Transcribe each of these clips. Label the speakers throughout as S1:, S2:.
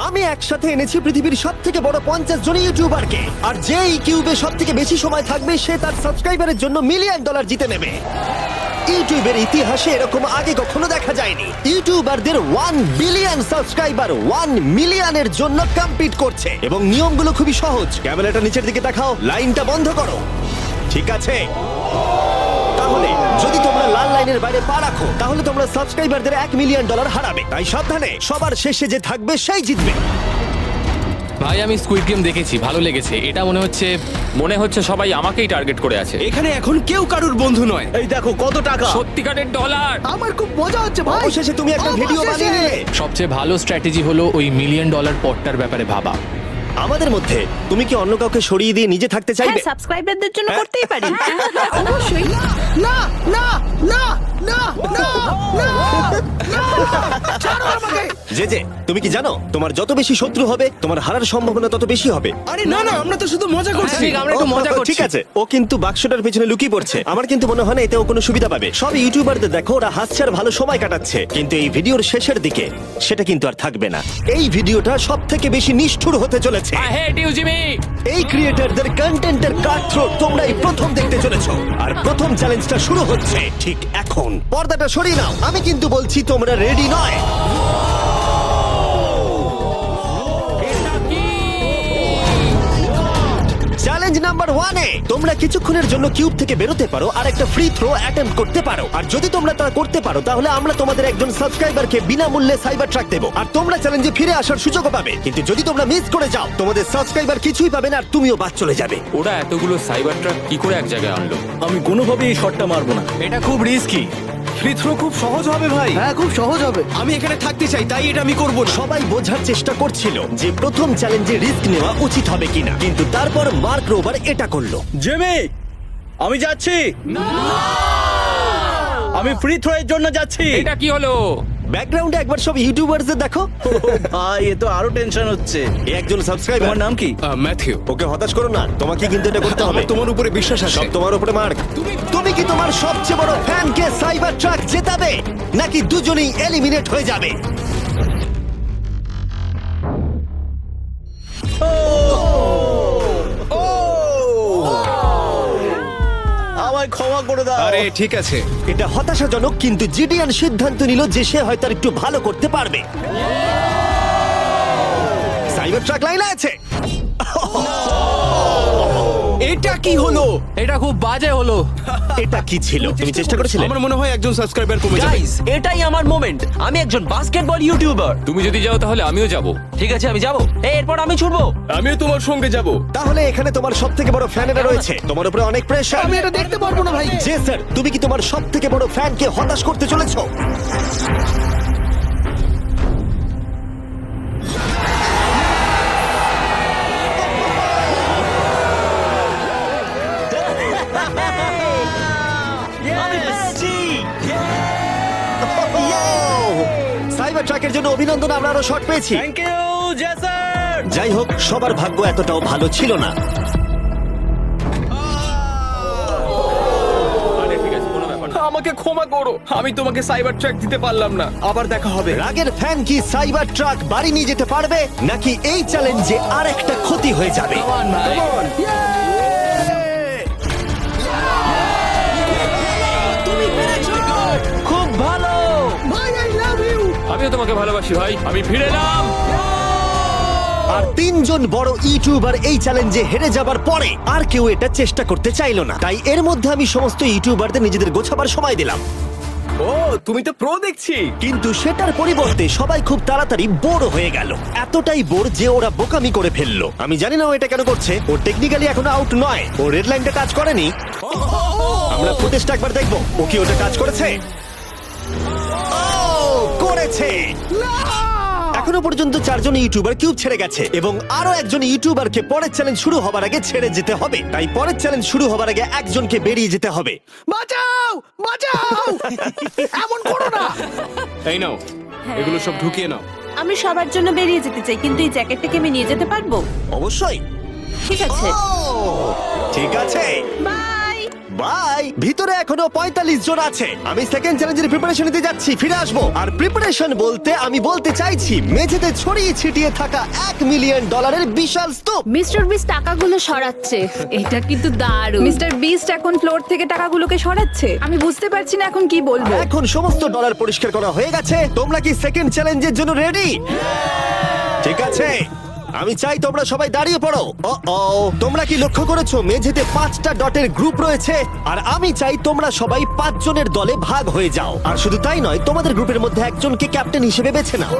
S1: আমি একসাথে এনেছি পৃথিবীর সব থেকে বড় 50 জন ইউটিউবারকে, আর যে এই কিউবে সব থেকে বেশি সময় থাকবে সে তার সাবস্ক্রাইবারের জন্য $1 মিলিয়ন জিতে নেবে। ইউটিউবের ইতিহাসে এরকম আগে কখনো দেখা যায়নি। ইউটিউবারদের 1 বিলিয়ন সাবস্ক্রাইবার 1 মিলিয়নের জন্য কম্পিট করছে, এবং নিয়মগুলো খুবই সহজ। ক্যামেরাটা নিচের দিকে দেখাও, লাইনটা বন্ধ করো। ঠিক আছে, তাহলে যদি তোমরা লাল লাইনের বাইরে পা রাখো তাহলে তোমরা সাবস্ক্রাইবারদের $1 মিলিয়ন হারাবে। তাই সাবধানে, সবার শেষে যে থাকবে সেই জিতবে।
S2: ভাই আমি স্কুইড গেম দেখেছি, ভালো লেগেছে। এটা মনে হচ্ছে সবাই আমাকেই টার্গেট করে আছে।
S3: এখানে এখন কেউ কারুর বন্ধু নয়। এই দেখো কত টাকা,
S2: সত্যিকারের ডলার।
S4: আমার খুব মজা হচ্ছে ভাই।
S1: অবশেষে তুমি একটা ভিডিও বানিয়ে নিলে।
S2: সবচেয়ে ভালো স্ট্র্যাটেজি হলো ওই $1 মিলিয়ন পটটার ব্যাপারে ভাবা।
S1: আমাদের মধ্যে তুমি কি অন্য কাউকে সরিয়ে দিয়ে নিজে থাকতে চাইবে?
S5: হ্যাঁ, সাবস্ক্রাইবারদের জন্য করতেই পারি। অবশ্যই।
S4: না না না না না না ছাড়ো আমাকে।
S1: যে তুমি কি জানো তোমার যত বেশি শত্রু হবে তোমার হারার সম্ভাবনা তত বেশি হবে?
S3: আরে না না, আমরা তো শুধু মজা করছি।
S2: ঠিক, আমরা একটু মজা করছি।
S1: ঠিক আছে, ও কিন্তু বাক্সটার পেছনে লুকিয়ে পড়ছে। আমার কিন্তু মনে হয় না এতে ও কোনো সুবিধা পাবে। সব ইউটিউবারদের দেখো ওরা হাসছে আর ভালো সময় কাটাচ্ছে, কিন্তু এই ভিডিওর শেষের দিকে সেটা কিন্তু আর থাকবে না। এই ভিডিওটা সব থেকে বেশি নিষ্ঠুর হতে চলেছে।
S2: I hate you Jimmy.
S1: এই ক্রিয়েটরদের কন্টেন্টের কাটথ্রোট তোমরা এই প্রথম দেখতে চলেছো, আর প্রথম চ্যালেঞ্জটা শুরু হচ্ছে ঠিক এখন। পর্দাটা সরিয়ে নাও, আমি কিন্তু বলছি তোমরা রেডি নয়। চ্যালেঞ্জ নাম্বার 1 এ তোমরা কিছুক্ষণের জন্য কিউব থেকে বেরোতে পারো আর একটা ফ্রি থ্রো অ্যাটেম্প্ট করতে পারো। আর যদি তোমরা তা করতে পারো তাহলে আমরা তোমাদের একজন সাবস্ক্রাইবারকে বিনামূল্যে সাইবার ট্রাক দেবো, আর তোমরা চ্যালেঞ্জে ফিরে আসার সুযোগও পাবে। কিন্তু যদি তোমরা মিস করে যাও তোমাদের সাবস্ক্রাইবার কিছুই পাবে না, আর তুমিও বাদ চলে যাবে।
S2: ওরা এতগুলো সাইবার ট্রাক কি করে এক জায়গায় আনলো?
S3: আমি কোনোভাবেই এই শটটা মারবো না।
S2: এটা খুব রিস্কি।
S3: ফ্রি থ্রো খুব সহজ হবে ভাই।
S4: হ্যাঁ খুব সহজ হবে।
S3: আমি এখানে থাকতে চাই, তাই এটা আমি করব না।
S1: সবাই বোঝার চেষ্টা করছিল যে প্রথম চ্যালেঞ্জে রিস্ক নেওয়া উচিত হবে কিনা, কিন্তু তারপর মার্ক রোবার এটা করলো।
S3: জেমি, আমি যাচ্ছি। আমি ফ্রি থ্রো এর জন্য যাচ্ছি।
S2: এটা কি হলো?
S1: ব্যাকগ্রাউন্ডে একবার সব ইউটিউবারদের দেখো।
S3: ভাই এ তো আরো টেনশন হচ্ছে।
S1: এ একজন সাবস্ক্রাইবার।
S3: তোমার নাম কি?
S2: ম্যাথিউ।
S1: ওকে হতাশ করো না, তোমাকে কিন্তু এটা করতে হবে।
S3: তোমার উপরে বিশ্বাস আছে।
S1: সব তোমার উপরে মার্ক। তুমি কি তোমার সবচেয়ে বড় ফ্যানকে সাইবার ট্রাক জেতাবে, নাকি দুজনেই এলিমিনেট হয়ে যাবে?
S3: আমায় ক্ষমা করে দাও।
S2: আরে ঠিক আছে।
S1: এটা হতাশাজনক, কিন্তু জিডিয়ান সিদ্ধান্ত নিল যে সে হয়তো আর একটু ভালো করতে পারবে। সাইবার ট্রাক লাইনে আছে।
S3: এটা কি হলো?
S2: এটা খুব বাজে হলো।
S1: এটা কি ছিল? তুমি চেষ্টা করেছিলে?
S3: আমার মনে হয় একজন সাবস্ক্রাইবার কমে যাবে।
S6: গাইস, এটাই আমার মোমেন্ট। আমি একজন বাস্কেটবল ইউটিউবার।
S2: তুমি যদি যাও তাহলে আমিও যাব।
S6: ঠিক আছে, আমি যাব। এরপর আমি ছুটবো।
S3: আমিও তোমার সঙ্গে যাব।
S1: তাহলে এখানে তোমার সব থেকে বড় ফ্যানেরা রয়েছে, তোমার উপরে অনেক প্রেশার।
S4: আমি এটা দেখতে পারবো না ভাই।
S1: জে স্যার, তুমি কি তোমার সব থেকে বড় ফ্যানকে হতাশ করতে চলেছো? সাইবার ট্রাকের জন্য অভিনন্দন, আমরা আরো শট পেয়েছি।
S3: থ্যাংক ইউ জেসার।
S1: যাই হোক, সবার ভাগ্য এতটাও ভালো ছিল না।
S2: আরে ঠিক আছে, কোনো ব্যাপার না।
S3: আমাকে ক্ষমা করো, আমি তোমাকে সাইবার ট্র্যাক দিতে পারলাম না। আবার দেখা হবে।
S1: রাগের ফ্যান কি সাইবার ট্রাক বাড়ি নিয়ে যেতে পারবে, নাকি এই চ্যালেঞ্জে আর একটা ক্ষতি হয়ে যাবে?
S6: খুব ভালো।
S4: ভাই আই লাভ ইউ।
S2: আমিও তোমাকে ভালোবাসি ভাই। আমি ফিরে এলাম।
S1: আর 3 জন বড় ইউটিউবার এই চ্যালেঞ্জে হেরে যাবার পরে আর কেউ এটা চেষ্টা করতে চাইলো না। তাই এর মধ্যে আমি সমস্ত ইউটিউবারদের নিজেদের গোছাবার সময় দিলাম।
S3: ও, তুমি তো প্রো দেখছি।
S1: কিন্তু সেটার পরিবর্তে সবাই খুব তাড়াতাড়ি বোর হয়ে গেল। এতটাই বোর যে ওরা বোকামি করে ফেললো। আমি জানি না ও এটা কেন করছে। ও টেকনিক্যালি এখনো আউট নয়, ও রেড লাইনটা টাচ করেনি। আমরা ফুটেজটা একবার দেখবো, ও কি ওটা টাচ করেছে? ও করেছে। এখনো পর্যন্ত 4 জন ইউটিউবার কিউব ছেড়ে গেছে, এবং আরো একজন ইউটিউবারকে পরের চ্যালেঞ্জ শুরু হবার আগে ছেড়ে যেতে হবে। তাই পরের চ্যালেঞ্জ শুরু হবার আগে একজনকে বেরিয়ে যেতে হবে।
S4: বাঁচাও বাঁচাও। এমন করো না।
S3: এই নাও, এগুলো সব ঢুকিয়ে নাও।
S5: আমি সবার জন্য বেরিয়ে যেতে চাই, কিন্তু এই জ্যাকেটটাকে আমি নিয়ে যেতে পারবো?
S1: অবশ্যই।
S5: ঠিক আছে।
S1: ও, ঠিক আছে।
S5: বাই।
S1: বাই। ভিতরে এখনো 45 জন আছে। আমি সেকেন্ড চ্যালেঞ্জের প্রিপারেশন নিতে যাচ্ছি, ফিরে আসবো। আর প্রিপারেশন বলতে আমি বলতে চাইছি মেঝেতে ছড়িয়ে ছিটিয়ে থাকা $1 মিলিয়ন বিশাল স্তূপ।
S7: মিস্টার বিস টাকাগুলো সরাচ্ছে। এটা কিন্তু দারুণ।
S5: মিস্টার বিস্ট এখন ফ্লোর থেকে টাকাগুলোকে সরাচ্ছে। আমি বুঝতে পারছি না এখন কি বলবো।
S1: এখন সমস্ত ডলার পরিষ্কার করা হয়ে গেছে। তোমরা কি সেকেন্ড চ্যালেঞ্জের জন্য রেডি? ঠিক আছে, আমি চাই তোমরা সবাই দাঁড়িয়ে পড়ো। তোমরা কি লক্ষ্য করেছো মেঝেতে 5টা ডটের গ্রুপ রয়েছে? আর আমি চাই তোমরা সবাই 5 জনের দলে ভাগ হয়ে যাও। আর শুধু তাই নয়, তোমাদের গ্রুপের মধ্যে একজনকে ক্যাপ্টেন হিসেবে বেছে নাও।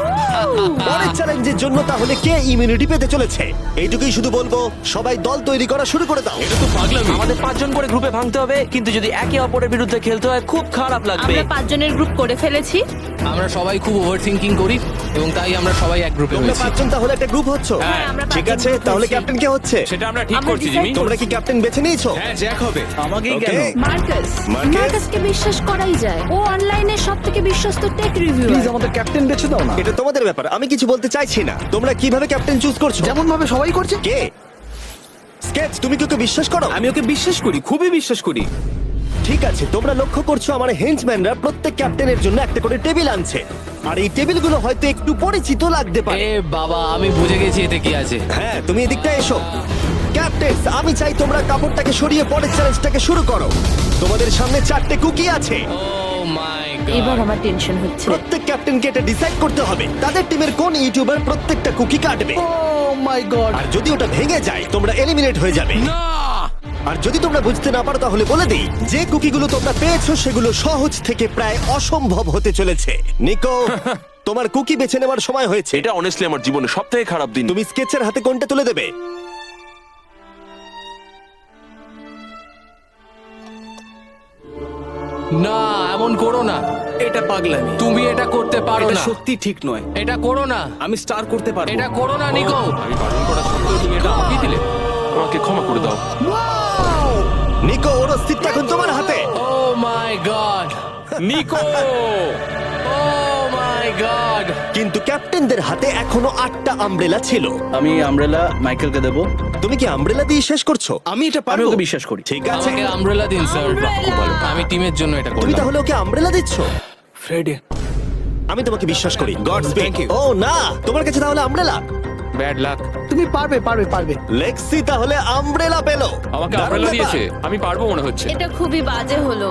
S1: পরের চ্যালেঞ্জের জন্য তাহলে কে ইমিউনিটি পেতে চলেছে? এইটুকুই শুধু বলবো, সবাই দল তৈরি করা শুরু করে দাও।
S2: এটা তো পাগলামি।
S6: আমাদের 5 জন করে গ্রুপে ভাঙতে হবে, কিন্তু যদি একে অপরের বিরুদ্ধে খেলতে হয় খুব খারাপ লাগবে।
S7: আমরা 5 জনের গ্রুপ করে ফেলেছি।
S2: আমরা সবাই খুব ওভার থিঙ্কিং করি এবং তাই আমরা সবাই এক গ্রুপে
S1: তোমরা
S2: হয়েছি।
S1: 5 জন তাহলে একটা গ্রুপ হচ্ছ?
S2: হ্যাঁ,
S7: আমরা
S1: ঠিক
S7: 5
S1: আছে,
S7: জন group
S1: তাহলে
S7: হয়েছি।
S1: ক্যাপ্টেন কে হচ্ছে?
S2: সেটা আমরা ঠিক
S7: আমরা
S2: করছি
S7: decide
S2: জিমি।
S1: তোমরা কি ক্যাপ্টেন বেছে নিয়েছো?
S3: হ্যাঁ, জ্যাক হবে।
S4: আমাকেই কেন?
S1: Okay.
S7: মার্কাস।
S1: মার্কাস?
S7: মার্কাসকে বিশ্বাস করাই যায়। ও অনলাইনে সবথেকে বিশ্বস্ত টেক
S4: প্লিজ
S7: রিভিউয়ার।
S4: আমাদের ক্যাপ্টেন বেছে দাও না।
S1: এটা তোমাদের ব্যাপার, আমি কিছু বলতে চাইছি না। তোমরা কিভাবে ক্যাপ্টেন চুজ করছো?
S4: যেমন ভাবে সবাই করছে।
S1: কে? স্কেচ, তুমি কি ওকে বিশ্বাস করো?
S3: আমি ওকে বিশ্বাস করি, খুবই বিশ্বাস করি।
S1: ঠিক আছে, তোমরা লক্ষ্য করছো আমার হেঞ্চম্যানরা প্রত্যেক ক্যাপ্টেনের জন্য একটা করে টেবিল আনছে। আর এই টেবিলগুলো হয়তো একটু পরিচিত লাগতে পারে।
S2: এ বাবা, আমি বুঝে গেছি এতে কি আছে।
S1: হ্যাঁ, তুমি এদিকটা এসো। ক্যাপ্টেন, আমি চাই তোমরা কাপড়টাকে সরিয়ে পরের চ্যালেঞ্জটাকে শুরু করো। তোমাদের সামনে 4টে কুকি আছে।
S2: ও মাই
S7: এবার
S2: গড।
S7: আমার টেনশন হচ্ছে।
S1: প্রত্যেক ক্যাপ্টেনকে এটা ডিসাইড করতে হবে তাদের টিমের কোন ইউটিউবার প্রত্যেকটা কুকি কাটবে।
S4: ও মাই গড।
S1: আর যদি ওটা ভেঙে যায় তোমরা এলিমিনেট হয়ে যাবে।
S2: না!
S1: আর যদি তোমরা বুঝতে না পারো তাহলে বলে দিই, যে কুকিগুলো তোমরা পেয়েছো সেগুলো সহজ থেকে প্রায় অসম্ভব হতে চলেছে। নিকো, তোমার কুকি বেছে নেওয়ার সময় হয়েছে।
S8: এটা অনেস্টলি আমার জীবনের সবথেকে খারাপ দিন।
S1: তুমি স্কেচের হাতে কোনটা তুলে দেবে?
S2: না, এমন করো না।
S3: এটা পাগলামি।
S2: তুমি এটা করতে পারো
S3: এটা
S2: না।
S3: সত্যি ঠিক নয়।
S2: এটা করো না।
S3: আমি স্টার করতে পারবো।
S2: এটা করো না নিকো।
S8: আমি বারণ করা সত্ত্বেও তুমি এটা আমাকেই দিলে। আমাকে ক্ষমা করে দাও।
S1: নিকো, ওর অস্তিত্ব এখন তোমার হাতে।
S2: ও my god.
S3: Nicco!
S2: O my god.
S1: কিন্তু ক্যাপ্টেনদের হাতে এখনো 8টা আমব্রেলা ছিল।
S4: আমি আমব্রেলা মাইকেলকে দেব।
S1: তুমি কি আমব্রেলা দিয়ে শেষ করছো?
S3: আমি এটা
S4: আমি
S3: পারবো।
S4: ওকে বিশ্বাস করি।
S1: ঠিক আছে,
S2: আমাকে আমব্রেলা দিন স্যার। আমি টিমের জন্য এটা
S1: তুমি
S2: করলাম।
S1: তাহলে ওকে আমব্রেলা দিচ্ছ?
S3: ফ্রেডে,
S1: আমি তোমাকে বিশ্বাস করি। God speak.
S3: Thank you.
S1: ও না, তোমার কাছে তাহলে আমব্রেলা।
S2: Bad luck.
S4: তুমি পারবে পারবে পারবে।
S1: লেক্সি তাহলে আমব্রেলা পেলো।
S8: আমাকে
S1: দারুণ
S8: আমব্রেলা
S1: ব্যাপার।
S8: দিয়েছে। আমি পারবো মনে হচ্ছে।
S7: এটা খুবই বাজে হলো।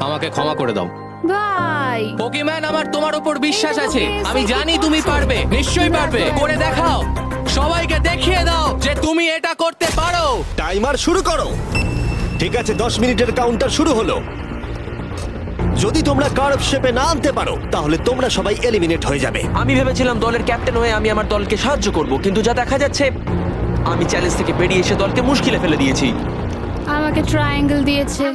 S2: আমাকে ক্ষমা করে দাও।
S7: ভাই,
S2: পোকিম্যান, আমার তোমার উপর বিশ্বাস আছে। আমি জানি তুমি পারবে, নিশ্চয়ই পারবে। করে দেখাও, সবাইকে দেখিয়ে দাও যে তুমি এটা করতে পারো।
S1: টাইমার শুরু করো। ঠিক আছে, 10 মিনিটের কাউন্টার শুরু হলো। যদি তোমরা কার্ভ শেপে না আনতে পারো তাহলে তোমরা সবাই এলিমিনেট হয়ে যাবে।
S6: আমি ভেবেছিলাম দলের ক্যাপ্টেন হয়ে আমি আমার দলকে সাহায্য করব, কিন্তু যা দেখা যাচ্ছে আমি চ্যালেঞ্জ থেকে বেরিয়ে এসে দলকে মুশকিলে ফেলে দিয়েছি।
S7: আমাকে ট্রায়াঙ্গেল দিয়েছে।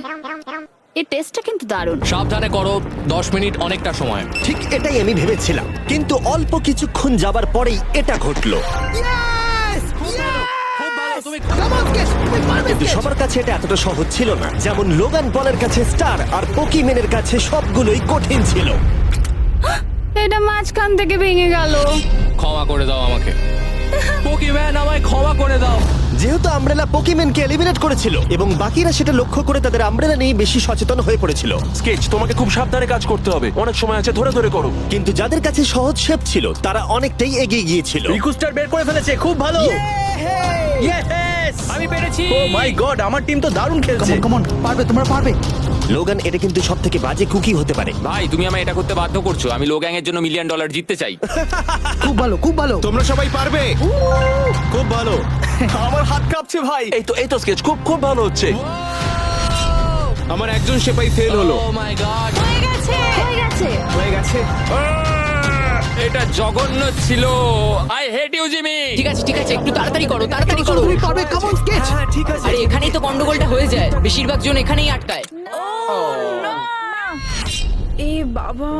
S7: এই টেস্টটা কিন্তু দারুণ।
S2: সাবধানে করো, 10 মিনিট অনেকটা সময়।
S1: ঠিক এটাই আমি ভেবেছিলাম, কিন্তু অল্প কিছুক্ষণ যাবার পরেই এটা ঘটলো। কিন্তু সবার কাছে এটা এতটা সহজ ছিল না। যেমন লোগান পলের কাছে স্টার আর পোকিম্যানের কাছে সবগুলোই কঠিন ছিল।
S7: এটা মাঝখান থেকে ভেঙে গেল।
S2: ক্ষমা করে দাও আমাকে। পোকিম্যান, আমায় ক্ষমা করে দাও।
S1: যেহেতু আমব্রেলা পোকিম্যানকে এলিমিনেট করেছিল এবং বাকিরা সেটা লক্ষ্য করে তাদের আমব্রেলা নিয়ে বেশি সচেতন হয়ে পড়েছিল।
S8: স্কেচ, তোমাকে খুব সাবধানে কাজ করতে হবে। অনেক সময় আছে, ধরে ধরে করো।
S1: কিন্তু যাদের কাছে সহজ শেপ ছিল তারা অনেকটাই এগিয়ে গিয়েছিল।
S4: রিকুস্টার বের করে ফেলেছে, খুব ভালো।
S2: আমি পেরেছি।
S4: ও মাই গড, আমার টিম তো দারুণ খেলছে। কাম অন, পারবে, তোমরা পারবে।
S1: লোগান, এটা কিন্তু সব থেকে বাজে কুকি হতে পারে।
S2: ভাই, তুমি আমায় এটা করতে বাধ্য করছো। আমি লো গ্যাং এর জন্য $1 মিলিয়ন জিততে চাই।
S4: খুব ভালো, খুব ভালো।
S3: তোমরা সবাই পারবে।
S1: খুব ভালো।
S3: আমার হাত কাঁপছে ভাই।
S8: এই তো স্কেচ, খুব খুব ভালো হচ্ছে।
S3: আমার একজন সেপাই ফেল হলো।
S2: Oh my god.
S7: হয়ে গেছে, হয়ে গেছে।
S3: হয়ে গেছে।
S2: এটা জঘন্য ছিল। I hate you Jimmy.
S9: ঠিক আছে ঠিক আছে, একটু তাড়াতাড়ি করো, তাড়াতাড়ি করো।
S4: তুমি পারবে, কাম অন স্কেচ।
S3: ঠিক আছে।
S9: আরে এখানেই তো গন্ডগোলটা হয়ে যায়, বেশিরভাগ জন এখানেই আটকায়।
S5: এ বাবা,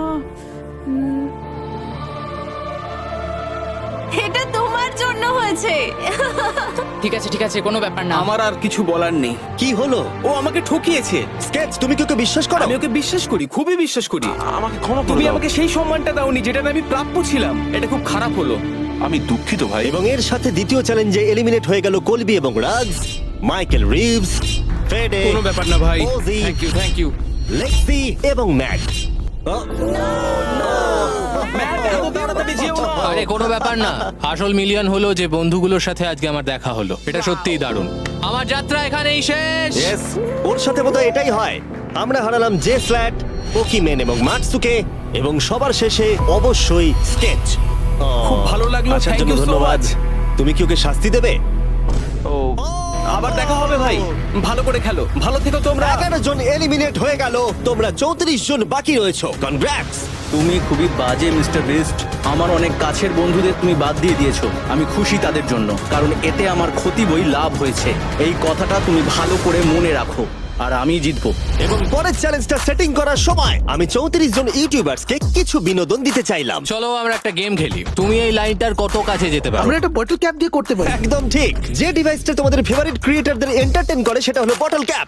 S7: এটা তোমার জন্য হয়েছে।
S9: ঠিক আছে, কোনো ব্যাপার না।
S3: আমার আর কিছু বলার নেই।
S1: কি হলো?
S3: ও আমাকে ঠকিয়েছে।
S1: স্কেচ, তুমি কি ওকে বিশ্বাস করো?
S3: আমি ওকে বিশ্বাস করি, খুবই বিশ্বাস করি।
S8: আমাকে ক্ষমা করে
S3: তুমি
S8: দাও।
S3: আমাকে সেই সম্মানটা দাওনি যেটা আমি প্রাপ্য ছিলাম। এটা খুব খারাপ হলো।
S8: আমি দুঃখিত ভাই।
S1: এবং এর সাথে দ্বিতীয় চ্যালেঞ্জে এলিমিনেট হয়ে গেল কলবি এবং রাজ, মাইকেল রিভস, ফেডে,
S3: কোনো ব্যাপার না ভাই।
S1: ওজি,
S8: থ্যাংক ইউ
S1: লেক্সি এবং ম্যাট।
S2: আরে কোনো ব্যাপার না, আসল মিলিয়ন হলো যে বন্ধুগুলোর সাথে আজকে আমার দেখা হলো। এটা সত্যিই দারুণ। আমার যাত্রা এখানেই শেষ।
S1: Yes, ওর সাথে বোধহয় এটাই হয়। আমরা হারালাম জে ফ্ল্যাট, পোকিমেন এবং মাটসুকে, এবং সবার শেষে অবশ্যই স্কেচ।
S3: খুব ভালো লাগলো,
S1: আসার
S3: thank
S1: জন্য
S3: you so
S1: ধন্যবাদ।
S3: much.
S1: তুমি কি ওকে শাস্তি দেবে?
S6: ও
S3: আবার দেখা হবে ভাই, ভালো করে খেলো, ভালো থেকো তোমরা।
S1: 11 জন এলিমিনেট হয়ে গেল, তোমরা 34 জন বাকি রয়েছো। কনগ্রাটস।
S4: তুমি খুবই বাজে মিস্টার বিস্ট। আমার অনেক কাছের বন্ধুদের তুমি বাদ দিয়ে দিয়েছো। আমি খুশি তাদের জন্য, কারণ এতে আমার ক্ষতি বই লাভ হয়েছে। এই কথাটা তুমি ভালো করে মনে রাখো, আর আমি জিতবো।
S1: এবং পরের চ্যালেঞ্জটা সেটিং করার সময় আমি 34 জন ইউটিউবার্সকে কিছু বিনোদন দিতে চাইলাম।
S2: চলো আমরা একটা গেম খেলি। তুমি এই লাইনটার কত কাছে যেতে পারো?
S4: আমরা একটা বটল ক্যাপ দিয়ে করতে পারি।
S1: একদম ঠিক। যে ডিভাইসটা তোমাদের ফেভারিট ক্রিয়েটরদের এন্টারটেইন করে সেটা হলো বটল ক্যাপ।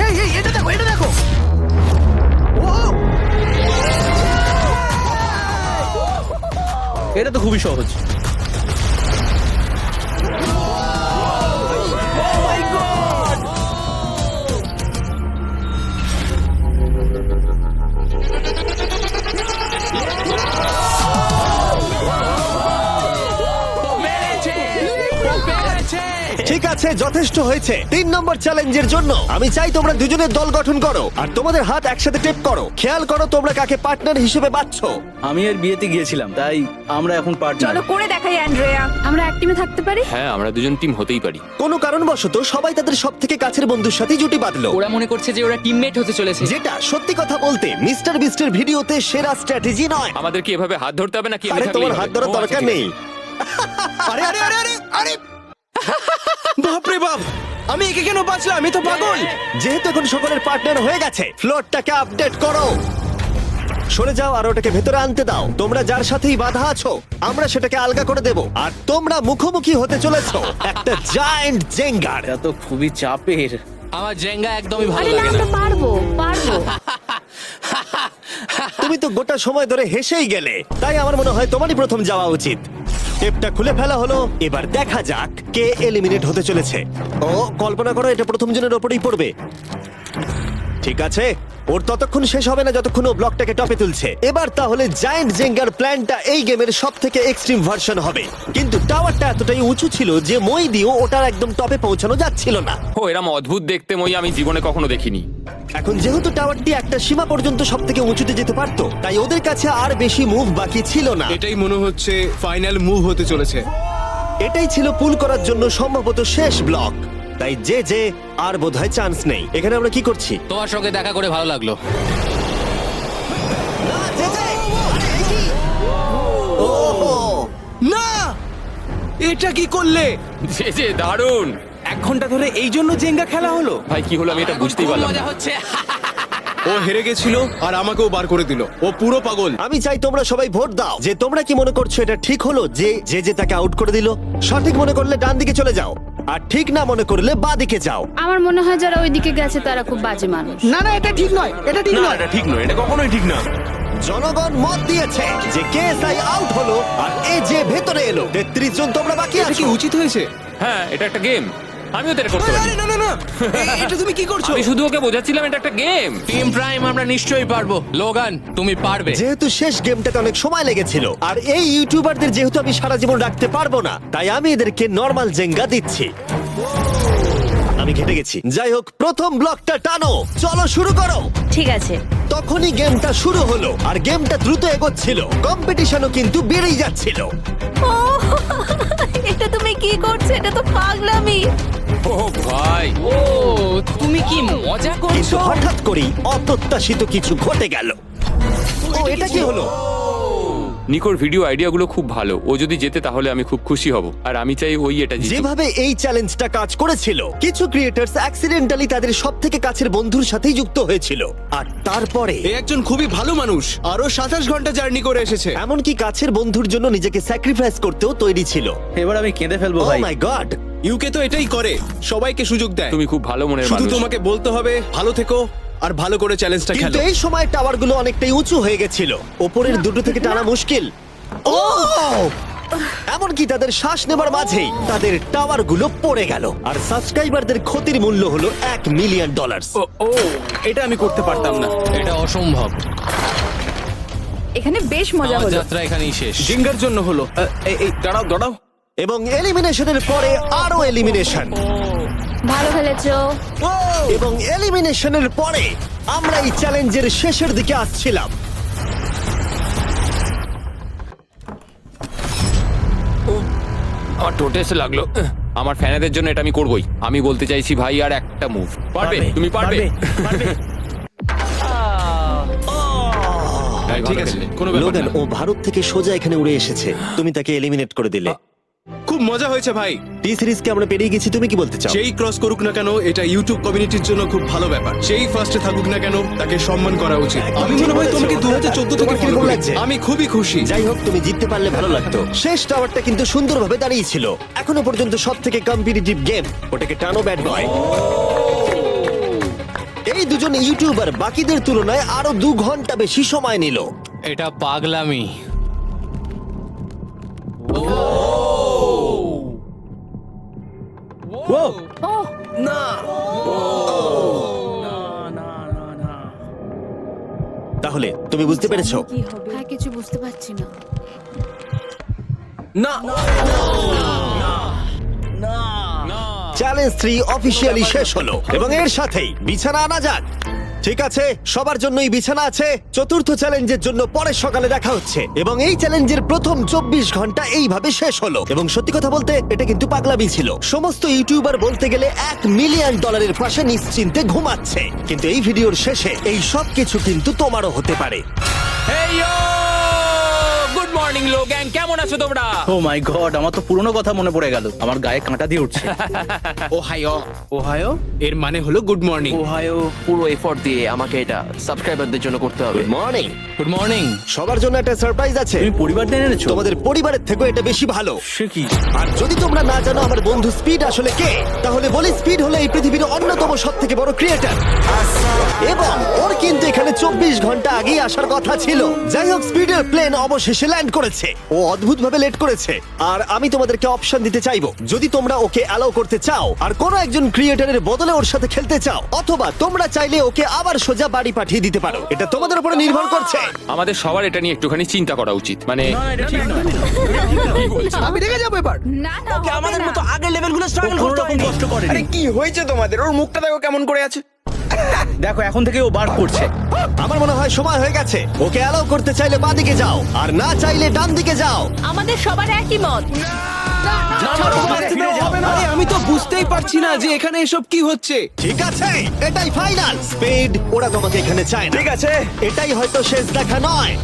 S4: এই এটা দেখো, এটা দেখো। এটা তো খুবই সহজ।
S1: ঠিক আছে, যথেষ্ট হয়েছে। 3 নম্বর চ্যালেঞ্জের জন্য আমি চাই তোমরা দুজনের দল গঠন করো আর তোমাদের হাত একসাথে টেপ করো। খেয়াল করো তোমরা কাকে পার্টনার হিসেবে বাছছো।
S4: আমি এর বিয়েতে গিয়েছিলাম, তাই আমরা এখন পার্টনার।
S5: চলো করে দেখাই অ্যান্ড্রেয়া।
S7: আমরা এক টিমে থাকতে পারি?
S8: হ্যাঁ আমরা দুজন টিম হতেই পারি।
S1: কোনো কারণবশত সবাই তাদের সবথেকে কাছের বন্ধুর সাথে জুটি বাঁধলো,
S9: ওরা মনে করছে যে ওরা টিমমেট হতে চলেছে।
S1: যেটা সত্যি কথা বলতে মিস্টার বিস্টের ভিডিওতে সেরা স্ট্র্যাটেজি নয়।
S8: আমাদের কি এভাবে হাত ধরতে হবে নাকি?
S1: আরে তোমার হাত ধরার দরকার নেই।
S3: আরে আরে আরে আরে আরে বাপরে বাপ, আমি একে কেন বাঁচলাম? আমি তো পাগল।
S1: যেহেতু এখন সকলের পার্টনার হয়ে গেছে, ফ্লোরটাকে আপডেট করো। সরে যাও আর ওটাকে ভেতরে আনতে দাও। তোমরা যার সাথেই বাধা আছো আমরা সেটাকে আলগা করে দেব। আর তোমরা মুখোমুখি হতে চলেছো একটা জায়ান্ট জেঙ্গার।
S4: এটা তো খুবই চাপের।
S2: আমার জেঙ্গা একদমই ভালো
S7: আরে না,
S2: লাগে
S7: আমরা
S2: না।
S7: পারবো পারবো।
S1: তুমি তো গোটা সময় ধরে হেসেই গেলে, তাই আমার মনে হয় তোমারই প্রথম যাওয়া উচিত। টেপটা খুলে ফেলা হলো, এবার দেখা যাক কে এলিমিনেট হতে চলেছে। ও কল্পনা করো এটা প্রথম জনের ওপরেই পড়বে। ঠিক আছে, ওর ততক্ষণ শেষ হবে না যতক্ষণ ও ব্লকটাকে টপে তুলছে। এবার তাহলে জায়ান্ট জেঙ্গার প্ল্যানটা এই গেমের সবথেকে এক্সট্রিম ভার্সন হবে। কিন্তু টাওয়ারটা এতটাই উঁচু ছিল যে মই দিয়েও ওটার একদম টপে পৌঁছানো যাচ্ছিল না।
S8: ও এরম অদ্ভুত দেখতে মই আমি জীবনে কখনো দেখিনি।
S1: এখন যেহেতু টাওয়ারটি একটা সীমা পর্যন্ত সবথেকে উঁচুতে যেতে পারতো, তাই ওদের কাছে আর বেশি মুভ বাকি ছিল না।
S3: এটাই মনে হচ্ছে ফাইনাল মুভ হতে চলেছে।
S1: এটাই ছিল পুল করার জন্য সম্ভবত শেষ ব্লক, তাই যে আর বোধহয় চান্স নেই। এখানে আমরা কি করছি?
S2: তোমার সঙ্গে দেখা করে ভালো লাগলো।
S3: না, এটা কি করলে?
S8: যে দারুণ।
S3: 1 ঘন্টা ধরে এই জন্য জেঙ্গা খেলা হলো?
S8: ভাই কি হলো আমি এটা বুঝতেই
S2: খুব
S8: পারলাম
S2: মজা
S8: না।
S2: হচ্ছে।
S3: ও হেরে গেছিল আর আমাকেও বার করে দিল। ও পুরো পাগল।
S1: আমি চাই তোমরা সবাই ভোট দাও যে তোমরা কি মনে করছো এটা ঠিক হলো যে তাকে আউট করে দিল। সঠিক মনে করলে ডান দিকে চলে যাও, আর ঠিক না মনে করলে বাঁ দিকে যাও।
S7: আমার মনে হয় যারা ওইদিকে গেছে তারা খুব বাজে মানুষ।
S4: না না, এটা ঠিক নয়, এটা ঠিক
S3: না,
S4: নয়।
S3: এটা ঠিক নয়, এটা কখনোই ঠিক না।
S1: জনগণ মত দিয়েছে যে কেএসআই আউট হলো আর এ যে ভেতরে এলো। 33 জন তোমরা বাকি
S3: এটা কি
S1: আছো।
S3: উচিত হয়েছে?
S8: হ্যাঁ এটা একটা গেম, আমিও তো এটা করতে পারি।
S3: আরে না না না, এটা তুমি কি করছো?
S8: আমি শুধু ওকে বোঝাচ্ছিলাম এটা একটা গেম।
S2: টিম প্রাইম আমরা নিশ্চয়ই পারবো। লোগান তুমি পারবে।
S1: যেহেতু শেষ গেমটাতে অনেক সময় লেগেছিল আর এই ইউটিউবারদের যেহেতু আমি সারা জীবন রাখতে পারবো না, তাই আমি এদেরকে নরমাল জেঙ্গা দিচ্ছি। আমি ঘেটে গেছি। যাই হোক, প্রথম ব্লকটা টানো, চলো শুরু করো।
S5: ঠিক আছে।
S1: তখনই গেমটা শুরু হলো আর গেমটা দ্রুত এগোচ্ছিল, কম্পিটিশনও কিন্তু বেড়েই যাচ্ছিল।
S5: এটা তুমি কি করছো? এটা তো পাগলামি।
S8: ও ভাই,
S9: ও তুমি কি মজা
S1: কিন্তু
S9: করছো?
S1: হঠাৎ করেই অপ্রত্যাশিত কিছু ঘটে গেল। ও এটা কি হলো?
S8: নিকোর ভিডিও আইডিয়াগুলো খুব ভালো। ও যদি জেতে তাহলে আমি খুব খুশি হব, আর আমি চাই ওই এটা জিতুক।
S1: যেভাবে এই চ্যালেঞ্জটা কাজ করেছিল, কিছু ক্রিয়েটার্স অ্যাক্সিডেন্টালি তাদের সবথেকে কাছের বন্ধুর সাথেই যুক্ত হয়েছিল, আর তারপরে
S3: এই একজন খুবই ভালো মানুষ, আরো 27 ঘন্টা জার্নি করে এসেছে।
S1: এমনকি কাছের বন্ধুর জন্য নিজেকে স্যাক্রিফাইস করতেও তৈরি ছিল।
S4: এবার আমি কেঁদে ফেলবো
S1: ও
S4: ভাই।
S1: মাই গড!
S3: ইউকে তো এটাই করে, সবাইকে সুযোগ দেয়।
S8: তুমি খুব ভালো মনের
S3: শুধু
S8: মানুষ।
S3: তোমাকে বলতে হবে ভালো থেকো আর ভালো করে চ্যালেঞ্জটা
S1: কিন্তু
S3: খেলো।
S1: এই সময় টাওয়ারগুলো অনেকটাই উঁচু হয়ে গেছিল, ওপরের দুটো থেকে টানা মুশকিল। ও এমনকি তাদের শ্বাস নেবার মাঝেই তাদের টাওয়ার গুলো পড়ে গেল, আর সাবস্ক্রাইবারদের ক্ষতির মূল্য হলো $1 মিলিয়ন।
S3: এটা আমি করতে পারতাম না।
S2: এটা অসম্ভব।
S5: এখানে বেশ মজা
S2: আমার
S5: হলো।
S2: যাত্রা এখানেই শেষ।
S3: জিঙ্গার জন্য হলো। এই দাঁড়াও।
S1: এবং এলিমিনেশনের পরে আরো এলিমিনেশন,
S7: ভালো খেলেছো।
S1: এবং এলিমিনেশনের পরে আমরা এই চ্যালেঞ্জের শেষের দিকে আসছিলাম।
S8: আমার টোটে এসে লাগলো। আমার ফ্যানেদের জন্য এটা আমি করবোই। আমি বলতে চাইছি ভাই, আর একটা মুভ পারবে, তুমি পারবে। তাই
S3: ঠিক
S8: ভালো
S3: আছে,
S8: খেললে।
S3: কোনো ব্যাপার
S1: লোগান,
S3: না।
S1: ও ভারত থেকে সোজা এখানে উড়ে এসেছে, তুমি তাকে এলিমিনেট করে দিলে।
S3: খুব মজা হয়েছে ভাই।
S1: টি সিরিজকে আমরা পেরিয়ে গেছি, তুমি কি বলতে চাও?
S10: যেই ক্রস করুক না কেন, এটা ইউটিউব কমিউনিটির জন্য খুব ভালো ব্যাপার। যেই ফার্স্টে থাকুক না কেন, তাকে সম্মান করা উচিত। আমি মনে হয় তোমাকে 2014 থেকে
S1: তোমার
S10: ফলো
S1: কিরকম
S10: করি।
S1: লাগছে?
S10: আমি খুবই খুশি।
S1: যাই হোক, তুমি জিততে পারলে ভালো লাগতো। শেষ টাওয়ারটা কিন্তু সুন্দরভাবে দাঁড়িয়েছিল। এখনো পর্যন্ত সব থেকে কম্পিটিটিভ গেম। ওটাকে টানো ব্যাড বয়। এই দুজন ইউটিউবার বাকিদের তুলনায় আরো 2 ঘন্টা বেশি সময় নিল।
S2: এটা পাগলামি।
S1: তাহলে তুমি বুঝতে পেরেছো?
S5: কি হবে?
S7: হ্যাঁ, কিছু বুঝতে পারছি না।
S1: চ্যালেঞ্জ 3 অফিসিয়ালি শেষ হলো, এবং এর সাথেই বিছানা আনা যাক। ঠিক আছে, সবার জন্যই বিছানা আছে। চতুর্থ চ্যালেঞ্জের জন্য পরের সকালে দেখা হচ্ছে, এবং এই চ্যালেঞ্জের প্রথম 24 ঘন্টা এইভাবে শেষ হলো। এবং সত্যি কথা বলতে, এটা কিন্তু পাগলামি ছিল। সমস্ত ইউটিউবার বলতে গেলে $1 মিলিয়ন পাশে নিশ্চিন্তে ঘুমাচ্ছে। কিন্তু এই ভিডিওর শেষে এই সব কিছু কিন্তু তোমারও হতে পারে।
S2: গুড মর্নিং লোগান, কেমন আছো তোমরা?
S4: ও মাই গড, আমার তো পুরনো কথা মনে পড়ে গেল। আমার গায়ে কাঁটা দিয়ে উঠছে।
S3: ওহায়ো এর মানে হলো গুড মর্নিং।
S6: ওহায়ো পুরো এফোর্ট দিয়ে আমাকে এটা সাবস্ক্রাইবারদের জন্য করতে হবে।
S1: Good morning.
S2: Good morning.
S1: সবার জন্য একটা সারপ্রাইজ আছে।
S4: তুমি পরিবার নিয়ে এনেছো?
S1: তোমাদের পরিবারের থেকেও এটা বেশি ভালো।
S4: সে কি?
S1: আর যদি তোমরা না জানো আমার বন্ধু স্পিড আসলে কে, তাহলে বলি স্পিড হলো এই পৃথিবীর অন্যতম সবথেকে বড় ক্রিয়েটর, এবং ওর কিন্তু এখানে 24 ঘন্টা আগেই আসার কথা ছিল। যাই হোক, স্পিডের প্লেন অবশেষে ল্যান্ড করেছে। ও অদ্ভুতভাবে লেট করেছে, আর আমি তোমাদেরকে অপশন দিতে চাইবো। যদি তোমরা ওকে অ্যালাউ করতে চাও আর কোনো একজন ক্রিয়েটরের বদলে ওর সাথে খেলতে চাও, অথবা তোমরা চাইলে ওকে আবার সোজা বাড়ি পাঠিয়ে দিতে পারো। এটা তোমাদের উপরে নির্ভর করছে।
S8: আমাদের সবার এটা নিয়ে একটুখানি চিন্তা করা উচিত। মানে
S3: আমি রেগে যাবো এবার।
S5: না না,
S6: ওকে
S5: হবে
S6: আমাদের
S5: না।
S6: মতো আগের লেভেলগুলো স্ট্রাগল
S4: কোনো
S6: করতে
S4: রকম
S6: হয়নি।
S4: কষ্ট করেনি।
S3: আরে কি হয়েছে তোমাদের? ওর মুখটা দেখো কেমন করে আছে।
S4: দেখো, এখন থেকে ও বার করছে।
S1: আমার মনে হয় সময় হয়ে গেছে। ওকে অ্যালাউ করতে চাইলে বাঁদিকে যাও, আর না চাইলে ডান দিকে যাও।
S5: আমাদের সবার একই মত।
S3: আরে আমি তো বুঝতেই পারছি না যে এখানে এসব কি হচ্ছে।
S1: ঠিক আছে, এটাই ফাইনাল। স্পিড, ওরা তোমাকে এখানে চায় না।
S3: ঠিক আছে,
S1: এটাই হয়তো শেষ দেখা নয়।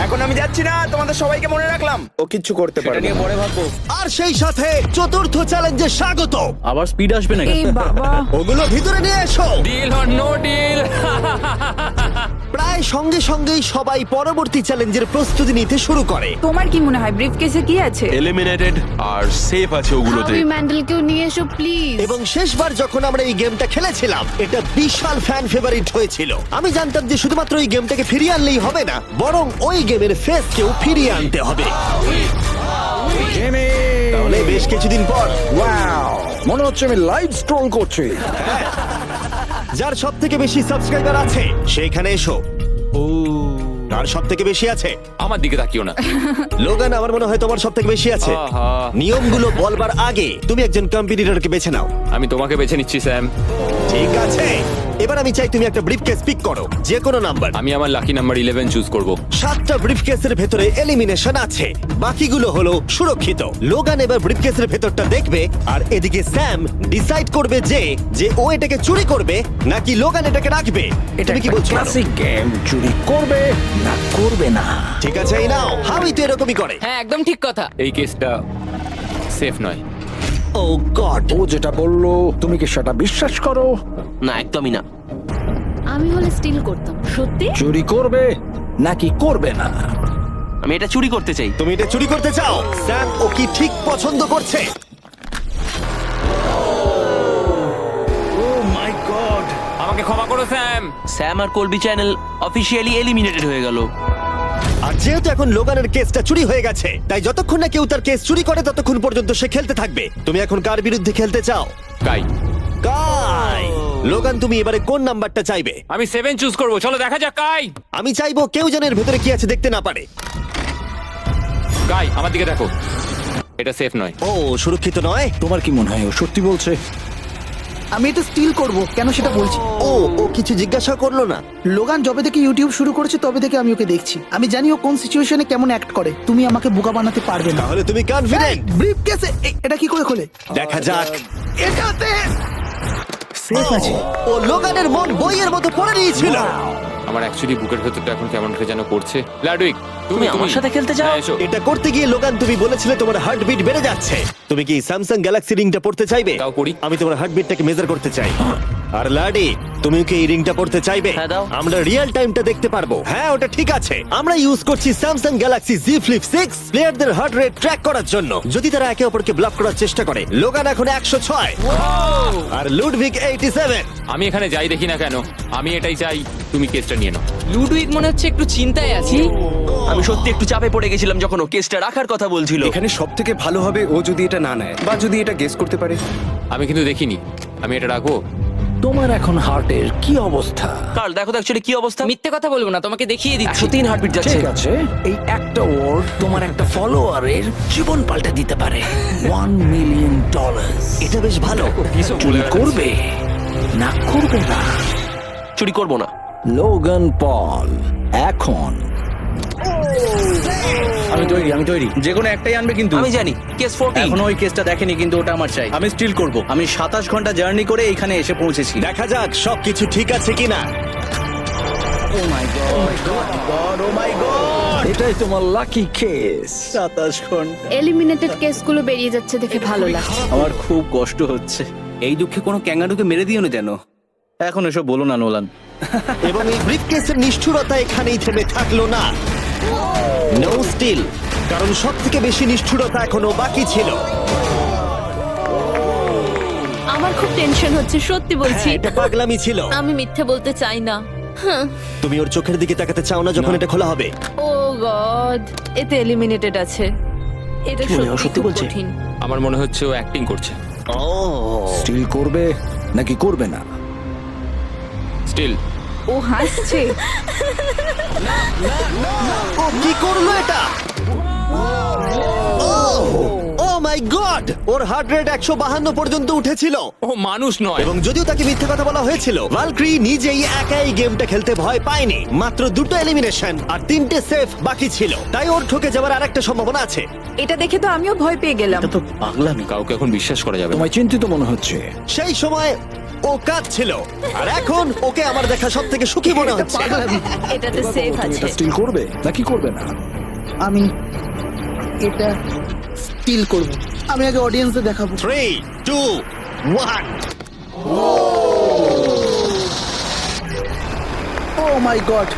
S3: এখন আমি যাচ্ছি না, তোমাদের সবাইকে মনে রাখলাম। ও কিচ্ছু করতে
S4: এটা
S3: পারে
S4: নিয়ে পরে ভাববো।
S1: আর সেই সাথে চতুর্থ চ্যালেঞ্জে স্বাগত।
S4: আবার স্পিড আসবে নাকি?
S5: এই বাবা,
S1: ওগুলো ভিতরে নিয়ে এসো।
S2: Deal or no deal?
S1: প্রায় সঙ্গে সঙ্গেই সবাই পরবর্তী চ্যালেঞ্জের প্রস্তুতি নিতে শুরু করে।
S5: তোমার কি মনে হয় ব্রিফকেসে কি আছে?
S10: এলিমিনেটেড আর সেফ আছে ওগুলোতে।
S7: হাবি ম্যান্ডেলকেও নিয়ে এসো প্লিজ।
S1: এবং শেষবার যখন আমরা এই গেমটা খেলেছিলাম, এটা বিশাল ফ্যান ফেভারিট হয়েছিল। আমি জানতাম যে শুধুমাত্র এই গেমটাকে ফিরিয়ে আনলেই হবে না, বরং ওই গেমের ফেসকেও ফিরিয়ে আনতে হবে। তাহলে বেশ কিছুদিন পর
S3: মনে হচ্ছে আমি লাইভ স্ক্রল করছি।
S1: যার সব থেকে বেশি সাবস্ক্রাইবার আছে সেখানে এসো। আর সব থেকে বেশি আছে
S8: আমার দিকে তাকিও না।
S1: লোগান, আমার মনে হয় তোমার সব থেকে বেশি আছে।
S8: আহা।
S1: নিয়মগুলো বলবার আগে তুমি একজন কম্পিটিটরকে বেছে নাও।
S8: আমি তোমাকে বেছে নিচ্ছি স্যাম।
S1: ঠিক আছে, এবার আমি চাই তুমি একটা ব্রিফকেস পিক করো, যে কোনো নাম্বার।
S8: আমি আমার লাকি নাম্বার 11 চুজ করব।
S1: 7টা ব্রিফকেসের ভেতরে এলিমিনেশন আছে, বাকিগুলো হলো সুরক্ষিত। লোগান এবার ব্রিফকেসের ভেতরটা দেখবে, আর এদিকে স্যাম ডিসাইড করবে যে ও এটাকে চুরি করবে নাকি লোগান এটাকে রাখবে। তুমি কি বলছো?
S3: গেম, চুরি করবে না করবে না।
S1: ঠিক আছে, এই নাও। হাবি তো এরকমই করে।
S9: হ্যাঁ, একদম ঠিক কথা।
S8: এই কেসটা সেফ নয়।
S1: ও গড,
S3: ও যেটা বললো তুমি কি সেটা বিশ্বাস করো?
S6: না, একদমই না।
S7: আমি হলে স্টিল করতাম। সত্যি?
S3: চুরি করবে নাকি করবে না?
S6: আমি এটা চুরি করতে চাই।
S1: তুমি এটা চুরি করতে চাও? স্যাম ও কি ঠিক পছন্দ করছে?
S4: ও মাই গড।
S8: আমাকে ক্ষমা করো স্যাম।
S6: স্যাম আর কলবি চ্যানেল অফিসিয়ালি এলিমিনেটেড হয়ে গেল।
S1: আর যেহেতু এখন লোগানের কেসটা চুরি হয়ে গেছে, তাই যতক্ষণ না কেউ তার কেস চুরি করে ততক্ষণ পর্যন্ত সে খেলতে থাকবে। তুমি এখন কার বিরুদ্ধে খেলতে চাও?
S8: গাই,
S1: কাই। লোগান, তুমি এবারে কোন নাম্বারটা চাইবে?
S8: আমি 7 চুজ করব। চলো দেখা যাক। গাই,
S1: আমি চাইবো কেউ যেন এর ভেতরে কি আছে দেখতে না পারে।
S8: গাই আমার দিকে দেখো, এটা সেফ নয়।
S1: ও, সুরক্ষিত নয়।
S4: তোমার কি মনে হয় ও সত্যি বলছে?
S11: আমি এটা স্টিল করব, কেন সেটা বলছি।
S1: ও কিছু জিজ্ঞাসা করলো না?
S11: লোগান যবে থেকে ইউটিউব শুরু করেছে তবে থেকে আমি ওকে দেখছি। আমি জানি ও কোন সিচুয়েশনে কেমন অ্যাক্ট করে। তুমি আমাকে বোকা বানাতে পারবে না।
S1: তাহলে তুমি কনফিডেন্ট?
S11: ব্রিফকেসে এটা কি করে খোলে?
S1: দেখা যাক।
S11: এটাতে সেফ আছে।
S1: ও লোগানের মন বইয়ের মতো পড়ে নিয়েছিল।
S8: আমার অ্যাকচুয়ালি বুকের ভেতরটা এখন কেমন করে যেন করছে। লাডুইক,
S6: তুমি আমার সাথে খেলতে চাও?
S8: হ্যাঁ, এসো।
S1: এটা করতে গিয়ে লোগান তুমি বলেছিলে তোমার হার্টবিট বেড়ে যাচ্ছে। তুমি কি স্যামসাং গ্যালাক্সি রিংটা পড়তে চাইবে?
S8: দাও করি।
S1: আমি তোমার হার্টবিটটাকে মেজার করতে চাই। আর লাডি, তুমি কি এই রিংটা পড়তে চাইবে?
S6: হ্যাঁ, দাও।
S1: আমরা রিয়েল টাইমটা দেখতে পারবো। হ্যাঁ, ওটা ঠিক আছে। আমরা ইউজ করছি স্যামসাং গ্যালাক্সি Z Flip 6 প্লেয়ারদের হার্ট রেট ট্র্যাক করার জন্য, যদি তারা একে অপরকে ব্লক করার চেষ্টা করে। লোগান এখন 106 আর লুডভিক 87।
S8: আমি এখানে যাই দেখি না কেন, আমি এটাই চাই। তুমি কেসটা নিয়ে নাও।
S9: লুডুইক মনে হচ্ছে একটু চিন্তায় আছে।
S6: আমি সত্যি একটু চাপে পড়ে গেছিলাম যখন ও কেসটা রাখার কথা বলছিল।
S3: এখানে সব থেকে ভালো হবে ও যদি এটা না নেয় বা যদি এটা গেস করতে পারে।
S8: আমি কিন্তু দেখিনি। আমি এটা রাখবো।
S4: তোমার এখন হার্টের কি অবস্থা?
S6: কাল দেখো তো অ্যাকচুয়ালি কি অবস্থা।
S9: মিথ্যে কথা বলবো না, তোমাকে দেখিয়ে দিচ্ছি।
S6: 103 হার্টবিট যাচ্ছে।
S4: ঠিক আছে, এই একটা ওয়ার্ড তোমার একটা ফলোয়ারের জীবন পাল্টে দিতে পারে। $1 মিলিয়ন।
S1: এটা বেশ ভালো।
S4: চুরি করবে না করবে না?
S6: চুরি করব না।
S4: লোগান পল এখন। আমি তৈরি। যে কোনো একটাই আনবে কিন্তু।
S6: আমি জানি কেস 40।
S4: এখনো ওই কেসটা দেখেনি কিন্তু ওটা আমার চাই। আমি স্টিল করব। আমি 27 ঘন্টা জার্নি করে এখানে এসে পৌঁছেছি।
S1: দেখা যাক সবকিছু ঠিক আছে কিনা।
S4: ও মাই গড, এটাই তোমার লাকি কেস। 27 ঘন্টা।
S7: এলিমিনেটেড কেসগুলো বেরিয়ে যাচ্ছে দেখে ভালো লাগছে।
S4: আমার খুব কষ্ট হচ্ছে। এই দুঃখে কোনো ক্যাঙ্গারুকে মেরে দিও না যেন। এখন এসব বলো না নোলান।
S1: এবং এই ব্রিফকেসের নিষ্ঠুরতা এখানেই থেমে থাকলো না। নো স্টিল, কারণ সব থেকে বেশি নিষ্ঠুরতা এখনো বাকি ছিল।
S7: আমার খুব টেনশন হচ্ছে, সত্যি বলছি।
S1: হ্যাঁ, এটা পাগলামি ছিল।
S7: আমি মিথ্যে বলতে চাই না।
S1: তুমি ওর চোখের দিকে তাকাতে চাও না যখন এটা খোলা হবে?
S7: ও গড, এতে এলিমিনেটেড আছে। এটা সত্যি
S6: বলছে?
S7: কঠিন।
S8: আমার মনে হচ্ছে ও অ্যাক্টিং করছে।
S1: ও,
S4: স্টিল করবে নাকি করবে না?
S8: স্টিল।
S5: ও হাসছে।
S1: ও কি করলো এটা? ও my god, or heart rate 152 পর্যন্ত উঠেছিল।
S8: ও মানুষ নয়।
S1: এবং যদিও তাকে মিথ্যে কথা বলা হয়েছিল, ভালক্রি নিজেই একাই গেমটা খেলতে ভয় পায়নি। মাত্র 2টো এলিমিনেশন আর 3টে সেফ বাকি ছিল, তাই ওর ঠকে যাওয়ার আরেকটা সম্ভাবনা আছে।
S5: এটা দেখে তো আমিও ভয় পেয়ে গেলাম।
S4: এটা তো পাগলামি।
S8: কাউকে এখন বিশ্বাস করা যাবে না।
S4: তোমায় চিন্তিত মনে হচ্ছে।
S1: সেই সময় ও কাঁদছিল, আর এখন ওকে আমার দেখা সব থেকে সুখী মনে হচ্ছে।
S7: এটাতে সেফ আছে।
S4: স্টিল করবে নাকি করবে না?
S11: আমি এটা স্টিল করব। আমি আগে অডিয়েন্সে দেখাবো।
S1: 3, 2, 1।
S11: ও মাই গড,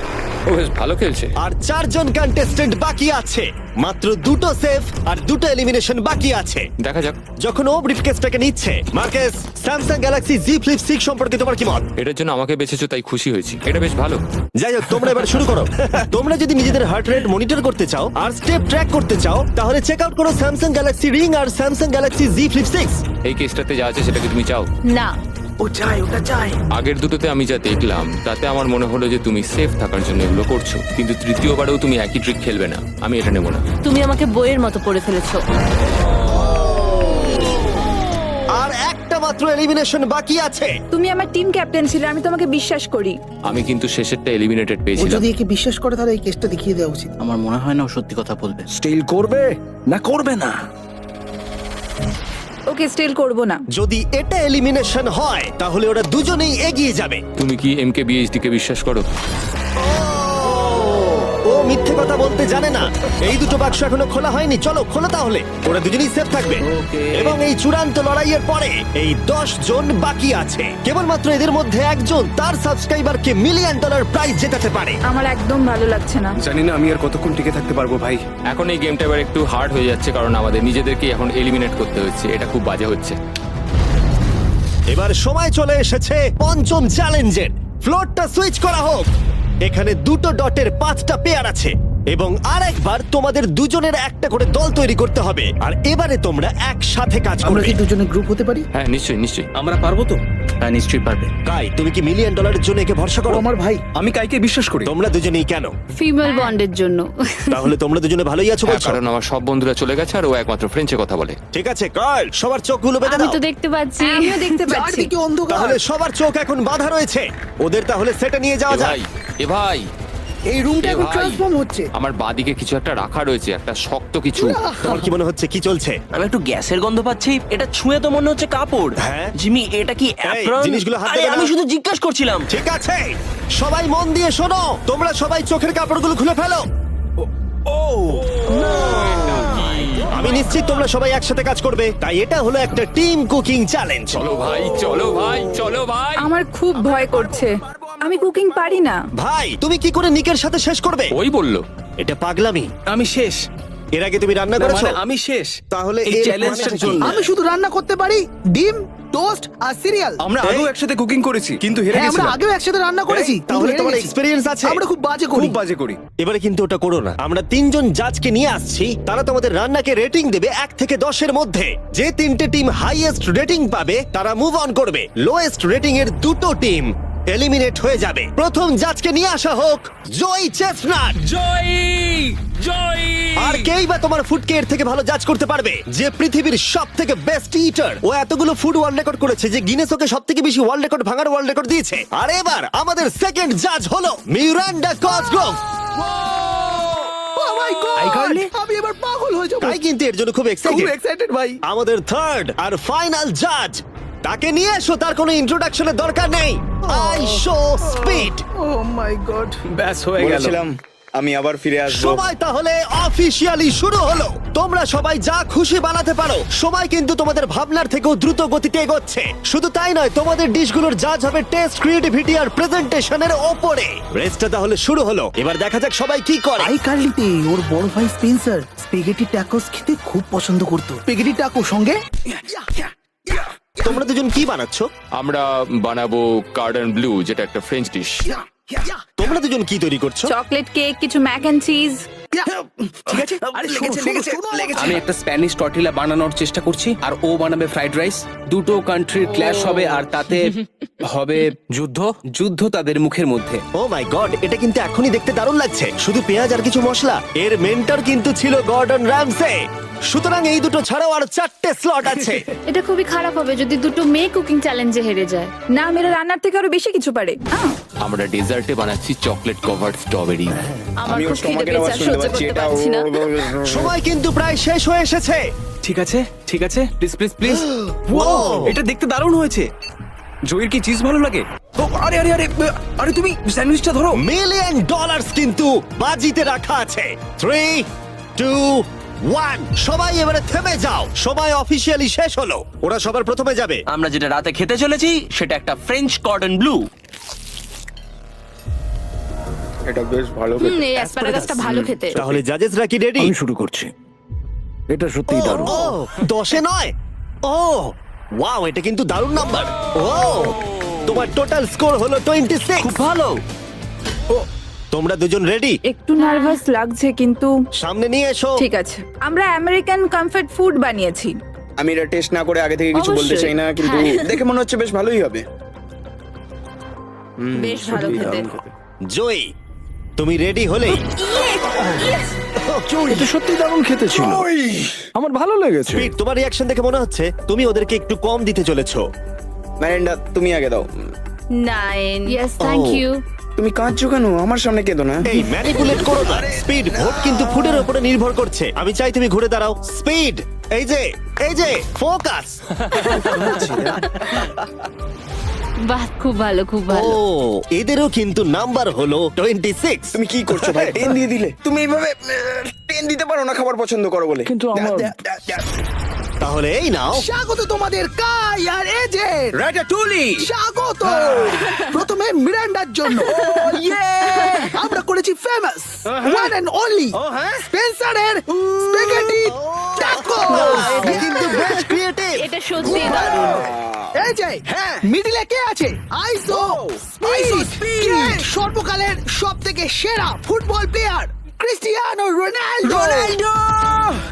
S8: ও বেশ ভালো খেলছে।
S1: আর 4 জন কন্টেস্টেন্ট বাকি আছে। মাত্র 2টো সেফ আর 2টো এলিমিনেশন বাকি আছে।
S8: দেখা যাক।
S1: যখন ও ব্রিফকেসটাকে নিচ্ছে, Marquez, Samsung Galaxy Z Flip 6 সম্পর্কে তোমার কি মত?
S8: এটার জন্য আমাকে বেঁচেছো তাই খুশি হয়েছি। এটা বেশ ভালো।
S1: যাই হোক, তোমরা এবার শুরু করো। তোমরা যদি নিজেদের হার্ট রেট মনিটর করতে চাও আর স্টেপ ট্র্যাক করতে চাও, তাহলে চেক আউট করো স্যামসাং গ্যালাক্সি রিং আর স্যামসাং গ্যালাক্সি Z Flip 6।
S8: এই কেসটাতে যা আছে সেটাকে তুমি চাও?
S7: না,
S11: ও চাই, ওটা চাই।
S8: আগের দুটোতে আমি যা দেখলাম তাতে আমার মনে হলো যে তুমি সেফ থাকার জন্য এগুলো করছো, কিন্তু তৃতীয়বারেও তুমি একই ট্রিক খেলবে না। আমি এটা নেব না।
S7: তুমি আমাকে বইয়ের মতো পড়ে ফেলেছো।
S1: আর একটা মাত্র এলিমিনেশন বাকি আছে।
S5: তুমি আমার টিম ক্যাপ্টেন ছিলে, আমি তোমাকে বিশ্বাস করি।
S8: আমি কিন্তু শেষেরটা এলিমিনেটেড
S11: ও
S8: পেয়েছিলাম।
S11: যদি একে বিশ্বাস করে তাহলে এই কেসটা দেখিয়ে দেওয়া উচিত।
S4: আমার মনে হয় না ও সত্যি কথা বলবে। স্টিল করবে না করবে না?
S5: ওকে স্টিল করব না।
S1: যদি এটা এলিমিনেশন হয় তাহলে ওরা দুজনেই এগিয়ে যাবে।
S8: তুমি কি MKBHD কে বিশ্বাস করো?
S1: ও মিথ্যে কথা বলতে জানে না। এই দুটো বাক্স এখনো খোলা হয়নি, চলো খোলো তাহলে। ওরা দুজনেই সেফ থাকবে। এবং এই চূড়ান্ত লড়াইয়ের পরে এই 10 জন বাকি আছে। কেবলমাত্র এদের মধ্যে একজন তার সাবস্ক্রাইবারকে $1 মিলিয়ন প্রাইজ জেতাতে পারে।
S5: আমার একদম ভালো লাগছে না।
S3: জানি না আমি আর কতক্ষণ টিকে থাকতে পারবো ভাই।
S8: এখন এই গেমটা এবার একটু হার্ড হয়ে যাচ্ছে কারণ আমাদের নিজেদেরকে এখন এলিমিনেট করতে হচ্ছে। এটা খুব বাজে হচ্ছে।
S1: এবার সময় চলে এসেছে পঞ্চম চ্যালেঞ্জের। ফ্লোরটা সুইচ করা হোক। এখানে 2টো ডটের 5টা পেয়ার আছে। এবং আরেকবার তোমাদের দুজনের একটা করে দল তৈরি করতে হবে, আর এবারে তোমরা একসাথে কাজ
S11: আমরা
S1: করবে।
S11: কি দুজনে গ্রুপ হতে পারি?
S8: হ্যাঁ নিশ্চয়ই নিশ্চয়ই।
S3: আমরা পারবো তো?
S4: হ্যাঁ নিশ্চয়ই পারবে।
S1: কাই, তুমি কি $1 মিলিয়ন জন্য একে ভরসা
S11: ও
S1: করো?
S11: আমার ভাই।
S3: আমি কাইকে বিশ্বাস করি।
S1: তোমরা দুজনেই কেন?
S7: ফিমেল বন্ডের জন্য।
S1: তাহলে তোমরা দুজনে ভালোই আছো
S8: হ্যাঁ,
S1: বলছো?
S8: কারণ আমার সব বন্ধুরা চলে গেছে আর ও একমাত্র ফ্রেঞ্চে কথা বলে।
S1: ঠিক আছে কার্ল, সবার চোখগুলো বেঁধে
S7: আমি
S1: দাও।
S7: তো দেখতে পাচ্ছি।
S5: আমিও দেখতে পাচ্ছি।
S11: চারদিকে অন্ধকার।
S1: তাহলে সবার চোখ এখন বাঁধা রয়েছে। ওদের তাহলে সেটে নিয়ে যাওয়া
S8: এ
S1: যাক।
S8: ভাই, এ ভাই,
S11: এই রুমটা
S8: এ
S11: এখন
S8: ভাই।
S11: ট্রান্সফর্ম হচ্ছে।
S8: আমার বাঁদিকে কিছু একটা রাখা রয়েছে, একটা শক্ত কিছু।
S1: তোমার কি মনে হচ্ছে কি চলছে?
S6: আমি একটু গ্যাসের গন্ধ পাচ্ছি। এটা ছুঁয়ে তো মনে হচ্ছে কাপড়।
S1: হ্যাঁ।
S6: জিমি, এটা কি অ্যাপ্রন?
S1: জিনিসগুলো হাত
S6: আরে,
S1: দেবে না।
S6: আমি শুধু জিজ্ঞাসা করছিলাম।
S1: ঠিক আছে, সবাই মন দিয়ে শোনো। তোমরা সবাই চোখের কাপড়গুলো খুলে ফেলো। আমি নিশ্চিত তোমরা সবাই একসাথে কাজ করবে, তাই এটা হলো একটা টিম কুকিং চ্যালেঞ্জ।
S8: চলো ভাই, চলো ভাই, চলো ভাই।
S5: আমার খুব ভয় করছে, আমি কুকিং পারি না।
S1: ভাই, তুমি কি করে নিকের সাথে শেষ করবে?
S8: ওই বললো।
S1: এটা পাগলামি।
S3: আমি শেষ।
S1: এর আগে তুমি রান্না করেছো?
S3: মানে আমি শেষ।
S1: তাহলে
S3: এই
S1: এর
S3: চ্যালেঞ্জটার
S1: মানেটা কি?
S3: জন্য।
S11: আমি শুধু রান্না করতে পারি ডিম, টোস্ট আর সিরিয়াল।
S3: আমরা আগেও একসাথে কুকিং করেছি কিন্তু হেরে
S11: হ্যাঁ, আমরা
S3: গেছিলাম।
S11: আগেও একসাথে রান্না করেছি।
S1: এই, তাহলে
S11: কিন্তু
S1: তোমার
S11: হেরে গেছি।
S1: এক্সপেরিয়েন্স আছে?
S11: আমরা খুব বাজে করি।
S3: খুব বাজে করি।
S1: এবারে কিন্তু ওটা করো না। আমরা 3 জন জাজকে নিয়ে আসছি, তারা তোমাদের রান্নাকে রেটিং দেবে 1 থেকে 10-এর মধ্যে। যে 3টে টিম হাইয়েস্ট রেটিং পাবে তারা মুভ অন করবে। লোয়েস্ট রেটিং এর 2টো টিম এলিমিনেট হয়ে যাবে। প্রথম জাজকে নিয়ে আসা হোক জয় চেস্টনাট।
S8: জয়ী, জয়ী।
S1: আর কেই বা তোমার ফুডকে এর থেকে ভালো জাজ করতে পারবে? যে পৃথিবীর সব থেকে বেস্ট ইটার, ও এতগুলো ফুড ওয়ার্ল্ড রেকর্ড করেছে যে গিনেস ওকে সব থেকে বেশি ওয়ার্ল্ড রেকর্ড ভাঙার ওয়ার্ল্ড রেকর্ড দিয়েছে। আর এবার আমাদের সেকেন্ড জাজ হলো Miranda Cosgrove.
S11: Oh my God! আমি এবার পাগল হয়ে যাবো।
S1: তাই কিন্তু এর জন্য খুব
S11: খুব
S1: এক্সাইটেড।
S11: এক্সাইটেড ভাই।
S1: আমাদের থার্ড আর ফাইনাল জাজ, তাকে নিয়ে এসো। তার কোনো ইন্ট্রোডাকশনের দরকার নেই। I show speed.
S11: Oh my God!
S3: ব্যাস হয়ে গেল।
S10: আমি আবার ফিরে আসবো।
S1: সময় তাহলে অফিসিয়ালি শুরু হলো। তোমরা সবাই যা খুশি বানাতে পারো। সময় কিন্তু তোমাদের ভাবনার থেকেও দ্রুত গতিতে এগোচ্ছে। শুধু তাই নয়, তোমাদের ডিশগুলোর জাজ হবে টেস্ট, ক্রিয়েটিভিটি আর প্রেজেন্টেশনের ওপরে। রেসটা তাহলে শুরু হলো। এবার দেখা যাক সবাই কি করে।
S11: আই কার্লিতে ওর বড় ভাই স্পেন্সার স্পেগেটি ট্যাকোস খেতে খুব পছন্দ করতো। স্পেগেটি ট্যাকো সঙ্গে
S1: তোমরা দুজন কি বানাচ্ছো?
S8: আমরা বানাবো কার্ডন ব্লু, যেটা একটা ফ্রেঞ্চ ডিশ।
S1: তোমরা দুজন কি তৈরি করছো?
S5: চকলেট কেক, কিছু ম্যাক এন্ড চিজ।
S3: ঠিক আছে। আরে আমি একটা স্প্যানিশ টর্টিলা বানানোর চেষ্টা করছি আর ও বানাবে ফ্রাইড রাইস। দুটো কান্ট্রির ক্ল্যাশ হবে আর তাতে হবে যুদ্ধ। যুদ্ধ তাদের মুখের মধ্যে।
S1: ও মাই গড, এটা কিন্তু এখনই দেখতে দারুণ লাগছে। শুধু পেঁয়াজ আর কিছু মশলা। এর মেন্টর কিন্তু ছিল গর্ডন র্যামসে। সুতরাং এই দুটো ছাড়াও আর 4টে স্লট আছে।
S7: এটা খুবই খারাপ হবে যদি দুটো মেয়ে কুকিং চ্যালেঞ্জে হেরে যায়।
S5: না, মেয়েরা রান্নার থেকে আরো বেশি কিছু পারে।
S8: আমরা ডেজার্টে বানাচ্ছি চকলেট কভার্ড স্ট্রবেরি।
S7: আমার খুব খিদে পেয়েছে, আর সহ্য করতে পারছি না।
S1: সময় কিন্তু প্রায় শেষ হয়ে এসেছে।
S3: ঠিক আছে, ঠিক আছে, প্লিজ প্লিজ প্লিজ। এটা দেখতে দারুণ হয়েছে। জয়ের কি চিজ ভালো লাগে? ও আরে আরে আরে আরে তুমি স্যান্ডউইচটা ধরো।
S1: $1 মিলিয়ন কিন্তু বাজিতে রাখা আছে। 3, 2, 1, সবাই এবারে থেমে যাও। সময় অফিসিয়ালি শেষ হলো। ওরা সবার প্রথমে যাবে।
S6: আমরা যেটা রাতে খেতে চলেছি সেটা একটা ফ্রেঞ্চ কর্ডন ব্লু।
S10: এটা বেশ ভালো।
S7: এই অ্যাসপারাগাসটা ভালো খেতে।
S1: তাহলে জাজেসরা কি রেডি?
S12: শুরু করছি। এটা সত্যিই দারুণ।
S1: ও 10-এ নয়। ও ওয়াও, এটা কিন্তু দারুণ নাম্বার। ও তোমার টোটাল স্কোর হলো 26।
S6: খুব ভালো।
S1: তোমরা দুজন রেডি?
S5: একটু নার্ভাস লাগছে, কিন্তু
S1: সামনে নিয়ে এসো।
S5: ঠিক আছে। আমরা আমেরিকান কমফর্ট ফুড বানিয়েছি।
S10: আমি এটা টেস্ট না করে আগে থেকে কিছু বলতে
S5: অবশ্যই।
S10: চাই না, কিন্তু দেখে মনে হচ্ছে বেশ ভালোই হবে।
S5: বেশ ভালো খেতে।
S1: জয়ী, তুমি রেডি হলেই।
S12: এটা সত্যি দারুণ খেতে ছিল। আমার ভালো লেগেছে।
S1: স্পিড, তোমার রিঅ্যাকশন দেখে মনে হচ্ছে তুমি ওদেরকে একটু কম দিতে চলেছো।
S10: ম্যারেন্ডা, তুমি আগে দাও।
S7: 9 ইয়েস থ্যাংক ইউ।
S10: তুমি কাঁদছো কেন? আমার সামনে কেঁদো না।
S1: এই ম্যানিপুলেট করো না। স্পিড, ভোট কিন্তু ফুডের উপরে নির্ভর করছে। আমি চাই তুমি ঘুরে দাঁড়াও। স্পিড, এই যে ফোকাস।
S7: বাহ, খুব ভালো, খুব
S1: ও
S7: ভালো।
S1: এদেরও কিন্তু নাম্বার হলো 26।
S10: তুমি কি করছো ভাই? 10 দিয়ে দিলে। তুমি এইভাবে 10 দিতে পারো না খাবার পছন্দ করো বলে।
S12: কিন্তু আমার
S1: তাহলে এই নাও।
S11: স্বাগত তোমাদের কাই আর এজে।
S3: রাটাটুলি।
S11: স্বাগত। প্রথমে মিরান্ডার জন্য আমরা করেছি ফেমাস ওয়ান এন্ড অনলি স্পেন্সারের স্পেগেটি ট্যাকো।
S1: এটা কিন্তু বেশ ক্রিয়েটিভ।
S7: এটা সত্যি দারুণ।
S11: এই যে মিডিলে কে আছে? আইসো স্পিড, সর্বকালের সবথেকে সেরা football player. Cristiano Ronaldo.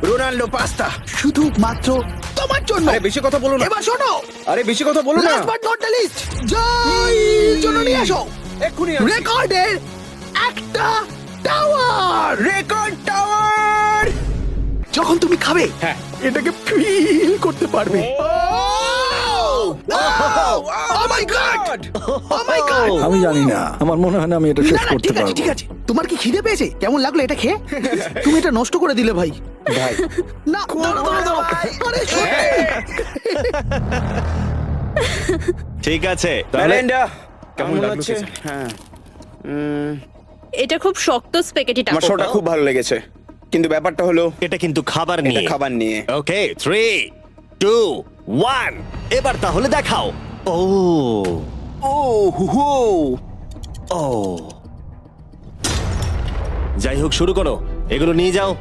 S4: Ronaldo pasta.
S11: শুধুমাত্র তোমার জন্য।
S4: আরে বেশি কথা বলো না।
S11: এবার শোনো,
S4: আরে বেশি কথা বলো না।
S11: Last but not the least, Joy জন্য নিয়ে আসো
S4: এক্ষুনি
S11: রেকর্ডের একটা টাওয়ার।
S4: Record tower.
S11: যখন তুমি খাবে
S4: হ্যাঁ,
S11: এটাকে ফিল করতে পারবে। Oh my God! Oh my God!
S12: আমি জানি না, আমার মনে হয় না আমি এটা শেষ
S11: না, না,
S12: করতে
S11: ঠিক আছে,
S12: পারবো।
S11: ঠিক আছে। তোমার কি খিদে পেয়েছে? কেমন লাগলো এটা খেয়ে? তুমি এটা নষ্ট করে দিলে ভাই।
S4: ভাই
S11: না, দাঁড়াও। আরে সত্যি।
S1: ঠিক আছে তাহলে
S3: মেলিন্ডা
S4: কেমন লাগছে? হ্যাঁ,
S7: এটা খুব শক্ত স্প্যাগেটি
S3: আমার শোটা খুব ভালো লেগেছে, কিন্তু ব্যাপারটা হলো
S1: এটা কিন্তু খাবার
S3: এটা
S1: নিয়ে।
S3: খাবার নিয়ে।
S1: ওকে 3 2 1 এবার তাহলে দেখাও। ও
S3: ও হু হু।
S1: ও যাই হোক, শুরু করো, এগুলো নিয়ে যাও।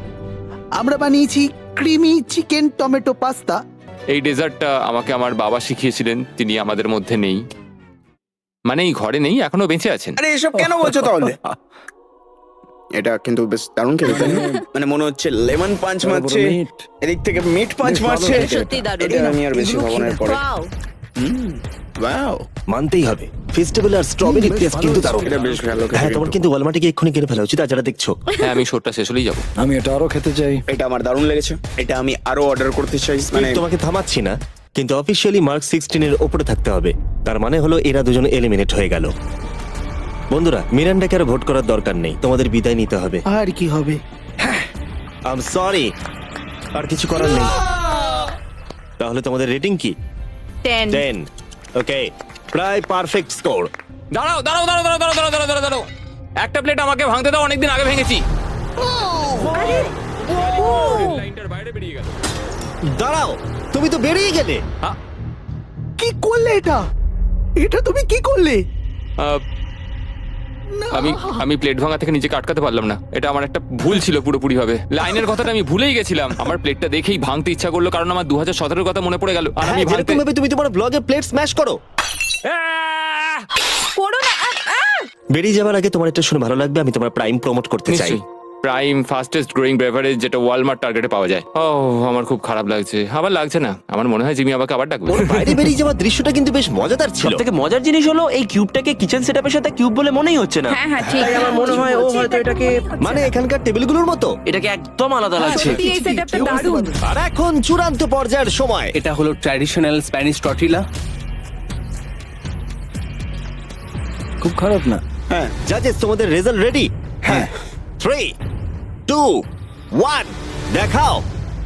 S11: আমরা বানিয়েছি ক্রিমি চিকেন টমেটো পাস্তা।
S8: এই ডেজার্টটা আমাকে আমার বাবা শিখিয়েছিলেন, তিনি আমাদের মধ্যে নেই, মানে এই ঘরে নেই, এখনো বেঁচে আছেন।
S3: আরে এসব কেন বলছো তাহলে? এটা কিন্তু বেশ দারুণ খেতে, তাই না? মানে মনে হচ্ছে লেমন পাঞ্চ মারছে, এদিক থেকে মিট পাঞ্চ মারছে।
S7: সত্যি দারুণ।
S3: এটা আমি আর বেশি ভাবনার পরে।
S7: ওয়াও,
S3: ওয়াও,
S1: মানতেই হবে, ফেস্টিভ্যাল আর স্ট্রবেরি টেস্ট কিন্তু দারুণ।
S3: এটা বেশ ভালো খেতে।
S1: হ্যাঁ, তোমার কিন্তু ওয়ালমার্টে গিয়ে এক্ষুনি কিনে ফেলা উচিত। আর যারা দেখছো,
S8: হ্যাঁ, আমি শোটা শেষ হলেই যাবো।
S12: আমি এটা আরো খেতে চাই।
S3: এটা আমার দারুণ লেগেছে, এটা আমি আরো অর্ডার করতে চাই। মানে
S1: তোমাকে থামাচ্ছি না, কিন্তু অফিসিয়ালি মার্ক 16 এর উপরে থাকতে হবে। তার মানে হলো এরা দুজন এলিমিনেট হয়ে গেল। বন্ধুরা, মিরান্ডাকে আর ভোট করার দরকার নেই, তোমাদের বিদায় নিতে হবে।
S11: আর কি হবে?
S1: আই এম সরি, আর কিছু করার নেই। তাহলে তোমাদের রেটিং কি?
S7: 10।
S1: 10। ওকে, প্রায় পারফেক্ট স্কোর।
S8: দাঁড়াও দাঁড়াও দাঁড়াও দাঁড়াও দাঁড়াও দাঁড়াও দাঁড়াও দাঁড়াও, একটা প্লেট আমাকে ভাঙতে দাও, অনেকদিন আগে ভেঙেছি। লাইনটার বাইরে বেরিয়ে গেল।
S1: দাঁড়াও, তুমি তো বেরিয়ে গেলে।
S11: কি করলে এটা? এটা তুমি কি করলে?
S8: আমি প্লেট ভাঙা থেকে নিজেকে আটকাতে পারলাম না, এটা আমার একটা ভুল ছিল পুরোপুরি ভাবে। লাইনের কথাটা আমি ভুলেই গেছিলাম, আমার প্লেটটা দেখেই ভাঙতে ইচ্ছা করলো, কারণ আমার 2017 কথা মনে পড়ে গেল। আর আমি
S1: হ্যাঁ, যেরকম ভাবে তুমি তোমার ব্লগে প্লেট স্ম্যাশ করো।
S7: করো না।
S1: বেরিয়ে যাবার আগে তোমার এটা শুনে ভালো লাগবে, আমি তোমার প্রাইম প্রমোট করতে চাই।
S8: প্রাইম ফাস্টেস্ট গ্রোয়িং বেভারেজ, যেটা ওয়ালমার্ট টার্গেটে পাওয়া যায়। ও, আমার খুব খারাপ লাগছে। আবার লাগছে না, আমার মনে হয় জিমি আমাকে আবার ডাকবে।
S1: ওর বাইরে বেরিয়ে যাওয়ার দৃশ্যটা কিন্তু বেশ মজাদার ছিল।
S6: সবথেকে মজার জিনিস হলো এই কিউবটাকে কিচেন সেটআপের সাথে কিউব বলে মনেই হচ্ছে না।
S7: হ্যাঁ হ্যাঁ, ঠিক।
S6: তাই আমার মনে হয় ও হয়তো এটাকে
S1: মানে এখানকার টেবিলগুলোর মতো।
S6: এটাকে একদম আলাদা লাগছে।
S7: সত্যি এই সেটআপটা দারুণ।
S1: আর এখন চূড়ান্ত পর্যায়ের সময়।
S3: এটা হলো ট্র্যাডিশনাল স্প্যানিশ টর্টিলা।
S12: খুব খারাপ না।
S3: হ্যাঁ,
S1: জাজেস, তোমাদের রেজাল্ট রেডি?
S3: হ্যাঁ।
S1: 3 2 1 দেখাও।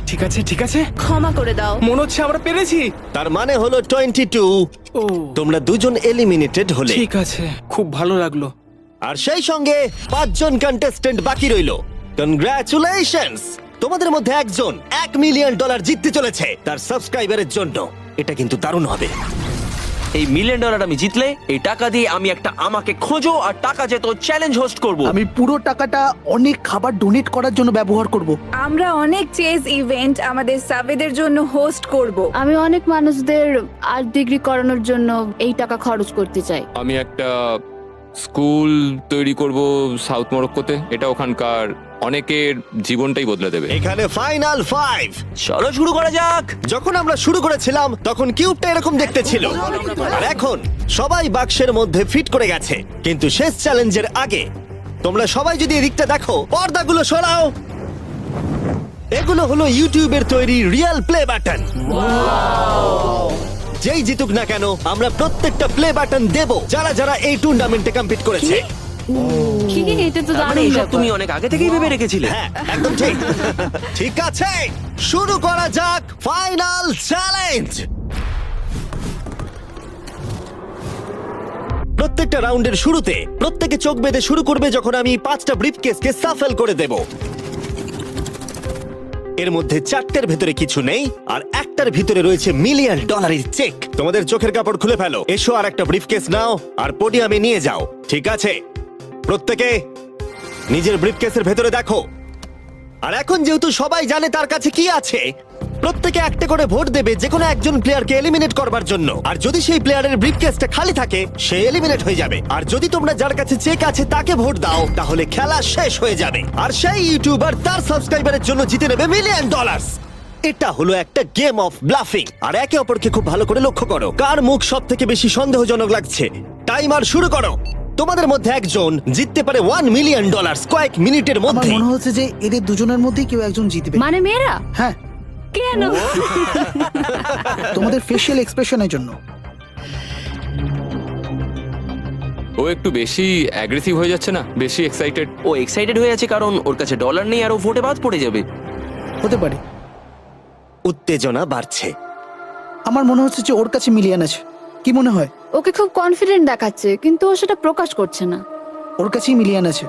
S4: ঠিক আছে, ঠিক আছে,
S7: ক্ষমা করে দাও।
S4: মনে হচ্ছে আমরা পেরেছি।
S1: তার মানে হলো 22। তোমরা দুজন এলিমিনেটেড হলে।
S4: ঠিক আছে, খুব ভালো লাগলো।
S1: আর সেই সঙ্গে 5 জন কন্টেস্টেন্ট বাকি রইলো। কনগ্রাচুলেশনস, তোমাদের মধ্যে একজন $1 মিলিয়ন জিততে চলেছে তার সাবস্ক্রাইবারের জন্য। এটা কিন্তু দারুণ হবে।
S6: এই $1 মিলিয়ন আমি জিতলে এই টাকা দিয়ে আমি একটা আমাকে খোঁজো আর টাকা যেত চ্যালেঞ্জ হোস্ট করব।
S11: আমি পুরো টাকাটা অনেক খাবার ডোনেট করার জন্য ব্যবহার করব।
S5: আমরা অনেক চেজ ইভেন্ট আমাদের সাবেদের জন্য হোস্ট করব।
S7: আমি অনেক মানুষদের আর্ট ডিগ্রি করানোর জন্য এই টাকা খরচ করতে চাই।
S8: আমি একটা স্কুল তৈরি করব সাউথ মরক্কোতে, এটা ওখানকার অনেকের জীবনটাই বদলে দেবে।
S1: এখানে ফাইনাল 5।
S6: চলো শুরু করা যাক।
S1: যখন আমরা শুরু করেছিলাম তখন কিউবটা এরকম দেখতে ছিল, আর এখন সবাই বাক্সের মধ্যে ফিট করে গেছে। কিন্তু শেষ চ্যালেঞ্জের আগে তোমরা সবাই যদি এদিকটা দেখো, পর্দাগুলো সরাও। এগুলো হলো ইউটিউবের তৈরি রিয়েল প্লে বাটন। যেই জিতুক না কেন, আমরা প্রত্যেকটা প্লে বাটন দেব যারা যারা এই টুর্নামেন্টে কম্পিট করেছে।
S7: কি এটা তো
S6: মানে
S7: দারুণ
S6: এসব
S7: ব্যাপার।
S6: তুমি অনেক আগে থেকেই ভেবে রেখেছিলে।
S1: হ্যাঁ, একদম ঠিক। ঠিক আছে, শুরু করা যাক ফাইনাল চ্যালেঞ্জ। প্রত্যেকটা রাউন্ডের শুরুতে প্রত্যেকে চোখ বেঁধে শুরু করবে যখন আমি 5টা ব্রিফকেসকে সাফল করে দেব। এর মধ্যে 4টের ভেতরে কিছু নেই, আর একটার ভিতরে রয়েছে $1 মিলিয়ন চেক। তোমাদের চোখের কাপড় খুলে ফেলো, এসো আর একটা ব্রিফকেস নাও আর পোডিয়ামে নিয়ে যাও। ঠিক আছে, প্রত্যেকে নিজের ব্রিফকেসের ভেতরে দেখো। আর এখন যেহেতু সবাই জানে তার কাছে কি আছে, প্রত্যেকে একটা করে ভোট দেবে যে কোনো একজন প্লেয়ারকে এলিমিনেট করবার জন্য। আর যদি সেই প্লেয়ারের ব্রিফকেসটা খালি থাকে সে এলিমিনেট হয়ে যাবে। আর যদি তোমরা যার কাছে চেক আছে তাকে ভোট দাও তাহলে খেলা শেষ হয়ে যাবে। আর সেই ইউটিউবার তার সাবস্ক্রাইবারের জন্য জিতে নেবে $1 মিলিয়ন। এটা হলো একটা গেম অফ ব্লাফিং। আর একে অপরকে খুব ভালো করে লক্ষ্য করো কার মুখ সব থেকে বেশি সন্দেহজনক লাগছে। টাইমার শুরু করো। তোমাদের মধ্যে একজন জিততে পারে $1 মিলিয়ন কয়েক মিনিটের
S11: আমার
S1: মধ্যে।
S11: মনে হচ্ছে যে এদের দুজনের মধ্যেই কেউ একজন জিতবে।
S7: মানে মেয়েরা?
S11: হ্যাঁ,
S7: কেন?
S11: তোমাদের ফেশিয়াল এক্সপ্রেশনের জন্য।
S8: ও একটু বেশি অ্যাগ্রেসিভ হয়ে যাচ্ছে না, বেশি এক্সাইটেড।
S6: ও এক্সাইটেড হয়ে আছে কারণ ওর কাছে ডলার নেই আর ও ভোটে বাদ পড়ে যাবে।
S11: হতে পারে।
S1: উত্তেজনা বাড়ছে।
S11: আমার মনে হচ্ছে যে ওর কাছে মিলিয়ন আছে। কি মনে হয়?
S7: ওকে খুব কনফিডেন্ট দেখাচ্ছে কিন্তু ও সেটা প্রকাশ করছে না।
S11: ওর কাছেই মিলিয়ন আছে।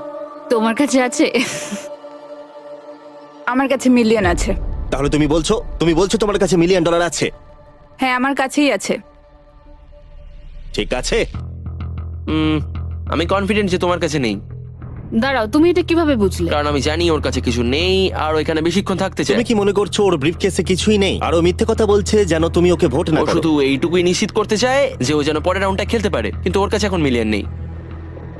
S7: তোমার কাছে আছে?
S5: আমার কাছে মিলিয়ন আছে।
S1: তাহলে তুমি বলছো তোমার কাছে $1 মিলিয়ন আছে?
S5: হ্যাঁ, আমার কাছেই আছে।
S1: ঠিক আছে।
S6: আমি কনফিডেন্ট যে তোমার কাছে নেই।
S7: দাঁড়াও, তুমি এটা কিভাবে বুঝলে?
S6: কারণ আমি জানি ওর কাছে কিছু নেই আর ও এখানে বেশিক্ষণ থাকতে চায়।
S1: তুমি কি মনে করছো ওর ব্রিফকেসে কিছুই নেই আর ও মিথ্যে কথা বলছে যেন তুমি ওকে ভোট না
S6: ও
S1: করো?
S6: শুধু এইটুকুই নিশ্চিত করতে চায় যে ও যেন পরের রাউন্ডটা খেলতে পারে, কিন্তু ওর কাছে এখন মিলিয়ন নেই।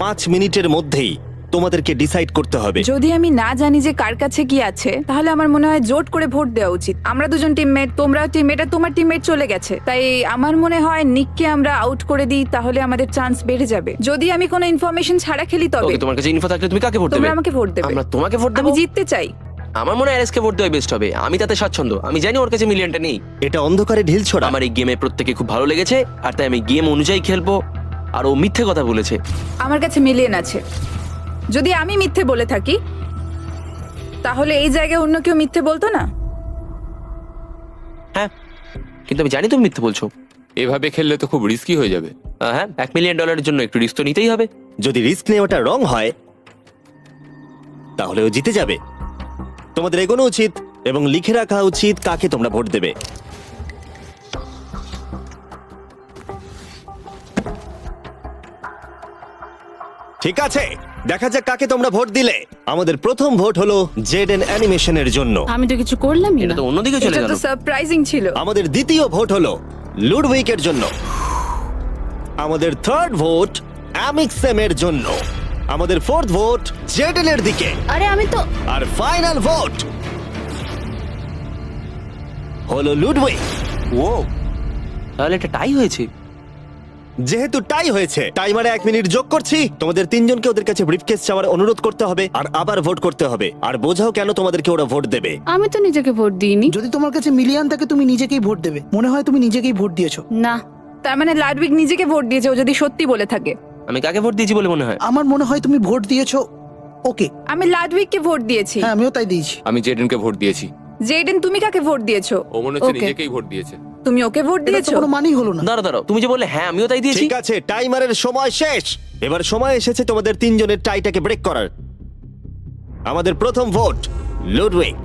S1: 5 মিনিটের মধ্যেই তোমাদেরকে ডিসাইড করতে হবে।
S5: যদি আমি না জানি যে কার কাছে কি আছে তাহলে আমার মনে হয় জোট করে ভোট দেওয়া উচিত। আমরা দুজন টিমমেট, তোমরাও টিমমেট, আর তোমার টিমমেট চলে গেছে, তাই আমার মনে হয় নিককে আমরা আউট করে দিই, তাহলে আমাদের চান্স বেড়ে যাবে। যদি আমি কোনো ইনফরমেশন ছাড়া খেলি তবে।
S6: ওকে, তোমার কাছে ইনফো থাকলে তুমি কাকে ভোট দেবে?
S5: তোমরা আমাকে ভোট দেবে।
S6: আমরা তোমাকে ভোট দেব?
S5: আমি জিততে চাই।
S6: আমার মনে হয় আরএসকে ভোট দেওয়া বেস্ট হবে। আমি তাতে স্বাচ্ছন্দ্য। আমি জানি ওর কাছে মিলিয়নটা নেই।
S1: এটা অন্ধকারে ঢিল ছোড়া।
S6: আমার এই গেমে প্রত্যেকে খুব ভালো লেগেছে আর তাই আমি গেম অনুযায়ী খেলবো। আর ও মিথ্যে কথা বলেছে।
S5: আমার কাছে মিলিয়ন আছে। যদি আমি মিথ্যে বলে থাকি তাহলে এই জায়গায় অন্য কেউ মিথ্যে বলতো না।
S6: হ্যাঁ, কিন্তু আমি জানি তুমি মিথ্যে বলছো।
S8: এভাবে খেললে তো খুব রিস্কি হয়ে যাবে।
S6: হ্যাঁ, $1 মিলিয়ন জন্য একটু রিস্ক তো নিতেই হবে।
S1: যদি রিস্ক নেওয়াটা রং হয় তাহলে ও জিতে যাবে। তোমাদের এগোনো উচিত এবং লিখে রাখা উচিত কাকে তোমরা ভোট দেবে। ঠিক আছে, দেখা যাক কাকে তোমরা ভোট দিলে। আমাদের প্রথম ভোট হলো জেডেন অ্যানিমেশনের জন্য।
S7: আমি তো কিছু করলামই না।
S6: এটা তো অন্যদিকে চলে
S5: এটা
S6: গেল।
S5: তো সারপ্রাইজিং ছিল।
S1: আমাদের দ্বিতীয় ভোট হলো লুডউইকের জন্য। আমাদের থার্ড ভোট অ্যামিক্সেমের জন্য। আমাদের ফোর্থ ভোট জেডেনের দিকে।
S7: আরে আমি তো।
S1: আর ফাইনাল ভোট হলো লুডউইক।
S6: ও, তাহলে এটা টাই হয়েছে।
S1: যেহেতু টাই হয়েছে, টাইমারে 1 মিনিট যোগ করছি। তোমাদের তিনজনকে ওদের কাছে ব্রিফকেস চাওয়ার অনুরোধ করতে হবে আর আবার ভোট করতে হবে। আর বোঝাও কেন তোমাদেরকে ওরা ভোট দেবে।
S7: আমি তো নিজেকে ভোট দিইনি।
S11: যদি তোমার কাছে মিলিয়ন থাকে তুমি নিজেকেই ভোট দেবে। মনে হয় তুমি নিজেকেই ভোট দিয়েছো।
S7: না,
S5: তার মানে লাডউইক নিজেকে ভোট দিয়েছে ও যদি সত্যি বলে থাকে।
S6: আমি কাকে ভোট দিয়েছি বলে মনে হয়?
S11: আমার মনে হয় তুমি ভোট দিয়েছো ওকে।
S5: আমি লাডউইককে ভোট দিয়েছি।
S11: হ্যাঁ, আমিও তাই দিয়েছি।
S8: আমি জেডেনকে ভোট দিয়েছি।
S5: জেডেন, তুমি কাকে ভোট দিয়েছো?
S8: ও মনে হচ্ছে
S5: ওকে।
S8: নিজেকেই ভোট দিয়েছে।
S5: তুমি ওকে ভোট
S11: এটা তো
S5: দিয়েছো?
S11: কোনো মানেই হলো না।
S6: দাঁড়াও, তুমি যে বললে হ্যাঁ আমিও তাই দিয়েছি।
S1: ঠিক আছে, টাইমারের সময় শেষ। এবার সময় এসেছে তোমাদের তিনজনের টাইটাকে ব্রেক করার। আমাদের প্রথম ভোট লুডউইক।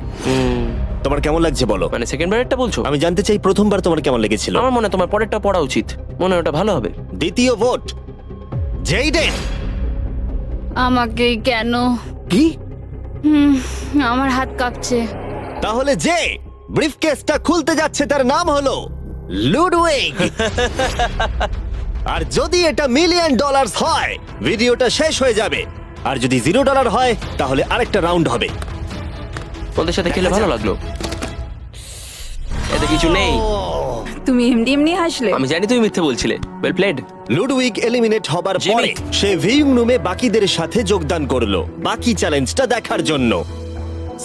S1: তোমার কেমন লাগছে বলো?
S6: মানে সেকেন্ড বারেরটা বলছো?
S1: আমি জানতে চাই প্রথমবার তোমার কেমন লেগেছিল।
S6: আমার মনে হয় তোমার পরেরটা পড়া উচিত। মনে হয় ওটা ভালো হবে।
S1: দ্বিতীয় ভোট জেডেন।
S7: আমাকেই কেন?
S11: কি?
S7: আমার হাত কাঁপছে।
S1: তাহলে যে ব্রিফকেসটা খুলতে যাচ্ছে তার নাম হলো লুডউইক। আর যদি এটা $1 মিলিয়ন হয় ভিডিওটা শেষ হয়ে যাবে। আর যদি $0 হয় তাহলে আরেকটা রাউন্ড হবে।
S6: ওদের সাথে খেলে ভালো লাগলো। এতে কিছু নেই।
S5: তুমি এমনি এমনি হাসলে।
S6: আমি জানি তুমি মিথ্যে বলছিলে। Well played.
S1: লুডউইক এলিমিনেট হবার
S6: জিমি।
S1: পরে সে ভিউইং রুমে বাকিদের সাথে যোগদান করলো বাকি চ্যালেঞ্জটা দেখার জন্য।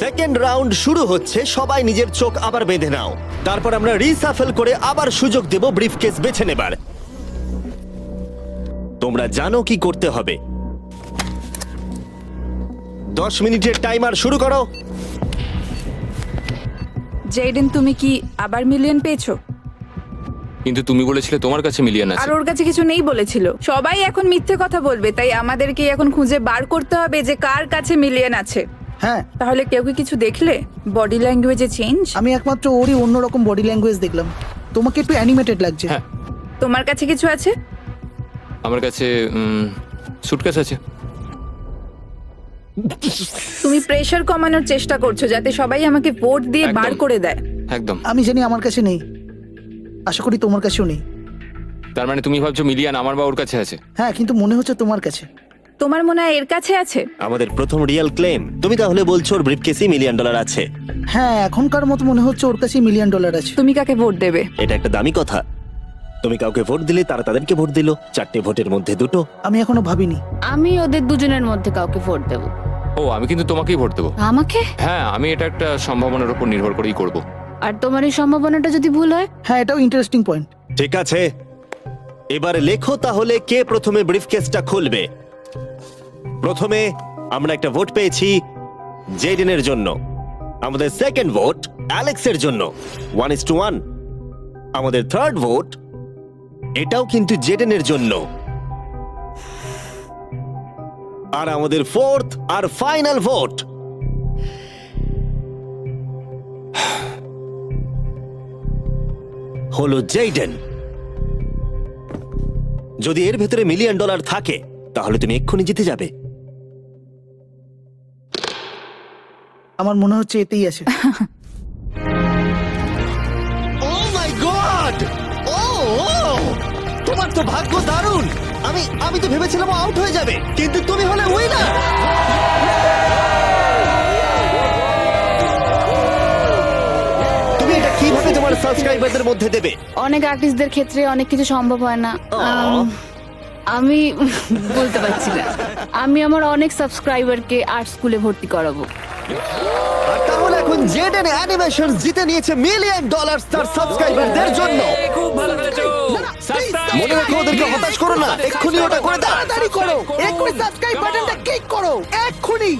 S1: সেকেন্ড রাউন্ড শুরু হচ্ছে। সবাই নিজের চোখ আবার বেঁধে নাও। তারপর আমরা রিসাফেল করে আবার সুযোগ দেব ব্রিফকেস বেছে নেবার। তোমরা জানো কি করতে হবে। 10 মিনিটের টাইমার শুরু করো।
S5: জেডেন, তুমি কি আবার মিলিয়ন পেয়েছো?
S8: কিন্তু তুমি বলেছিলে তোমার কাছে মিলিয়ন
S5: আর
S8: আছে।
S5: ওর কাছে কিছু নেই বলেছিল। সবাই এখন মিথ্যে কথা বলবে, তাই আমাদেরকে এখন খুঁজে বার করতে হবে যে কার কাছে মিলিয়ন আছে।
S11: হ্যাঁ,
S5: তাহলে কেউ কি কিছু দেখলে? বডি ল্যাঙ্গুয়েজে চেঞ্জ?
S11: আমি একমাত্র ওরই অন্যরকম বডি ল্যাঙ্গুয়েজ দেখলাম। তোমাকে একটু অ্যানিমেটেড লাগছে।
S8: হ্যাঁ।
S5: তোমার কাছে কিছু আছে?
S8: আমার কাছে সুটকেস আছে।
S5: তুমি প্রেসার কমানোর চেষ্টা করছো যাতে সবাই আমাকে ভোট দিয়ে বার
S8: একদম।
S5: করে দেয়।
S8: একদম।
S11: আমি জানি আমার কাছে নেই, আশা করি তোমার কাছেও নেই।
S8: তার মানে তুমি ভাবছো মিলিয়ন আমার বা ওর কাছে আছে?
S11: হ্যাঁ, কিন্তু মনে হচ্ছে তোমার কাছে।
S5: তোমার মনে হয় এর কাছে আছে?
S1: আমাদের প্রথম রিয়েল ক্লেম। তুমি তাহলে বলছো ওর ব্রিফকেসে $1 মিলিয়ন আছে?
S11: হ্যাঁ, এখনকার মতো মনে হচ্ছে ওর কাছে $1 মিলিয়ন আছে।
S5: তুমি কাকে ভোট দেবে?
S1: এটা একটা দামি কথা। তুমি কাউকে ভোট দিলে তারা তাদেরকে ভোট দিল, 4টে ভোটের মধ্যে 2টো।
S11: আমি এখনো ভাবিনি।
S7: আমি ওদের দুজনের মধ্যে কাউকে ভোট দেবো।
S8: ও, আমি কিন্তু তোমাকেই ভোট দেবো।
S7: আমাকে?
S8: হ্যাঁ, আমি এটা একটা সম্ভাবনার উপর নির্ভর করেই করব।
S7: আর তোমার এই সম্ভাবনাটা যদি ভুল হয়?
S11: হ্যাঁ, এটাও ইন্টারেস্টিং পয়েন্ট।
S1: ঠিক আছে, এবারে লেখো তাহলে কে প্রথমে ব্রিফকেসটা খুলবে। প্রথমে আমরা একটা ভোট পেয়েছি জেডেনের জন্য। আমাদের সেকেন্ড ভোট অ্যালেক্সের জন্য, 1:1। আমাদের থার্ড ভোট এটাও কিন্তু জেডেনের জন্য। আর আমাদের ফোর্থ আর ফাইনাল ভোট হলো জেডেন। যদি এর ভেতরে $1 মিলিয়ন থাকে তাহলে তুমি এক্ষুনি জিতে যাবে।
S11: আমার মনে হচ্ছে এতেই আছে।
S1: ও মাই গড! ও তোমার তো ভাগ্য দারুণ। আমি তো ভেবেছিলাম আউট হয়ে যাবে, কিন্তু তুমি হলে উইনার। তুমি এটা কিভাবে তোমার সাবস্ক্রাইবারদের মধ্যে দেবে?
S7: অনেক আর্টিস্টদের ক্ষেত্রে অনেক কিছু সম্ভব হয় না। আমি বলতে পারছি না। আমি আমার অনেক সাবস্ক্রাইবারকে আর্ট স্কুলে ভর্তি করাবো।
S1: আর তাহলে এখন জেডেন অ্যানিমেশন জিতে নিয়েছে $1 মিলিয়ন তার সাবস্ক্রাইবারদের জন্য।
S2: খুব ভালো করেছো।
S1: মনে রাখো, ওদেরকে হতাশ করো না, এক্ষুনি ওটা করে দাও।
S11: তাড়াতাড়ি করো, এক্ষুনি সাবস্ক্রাইব বাটনটা ক্লিক করো, এক্ষুনি।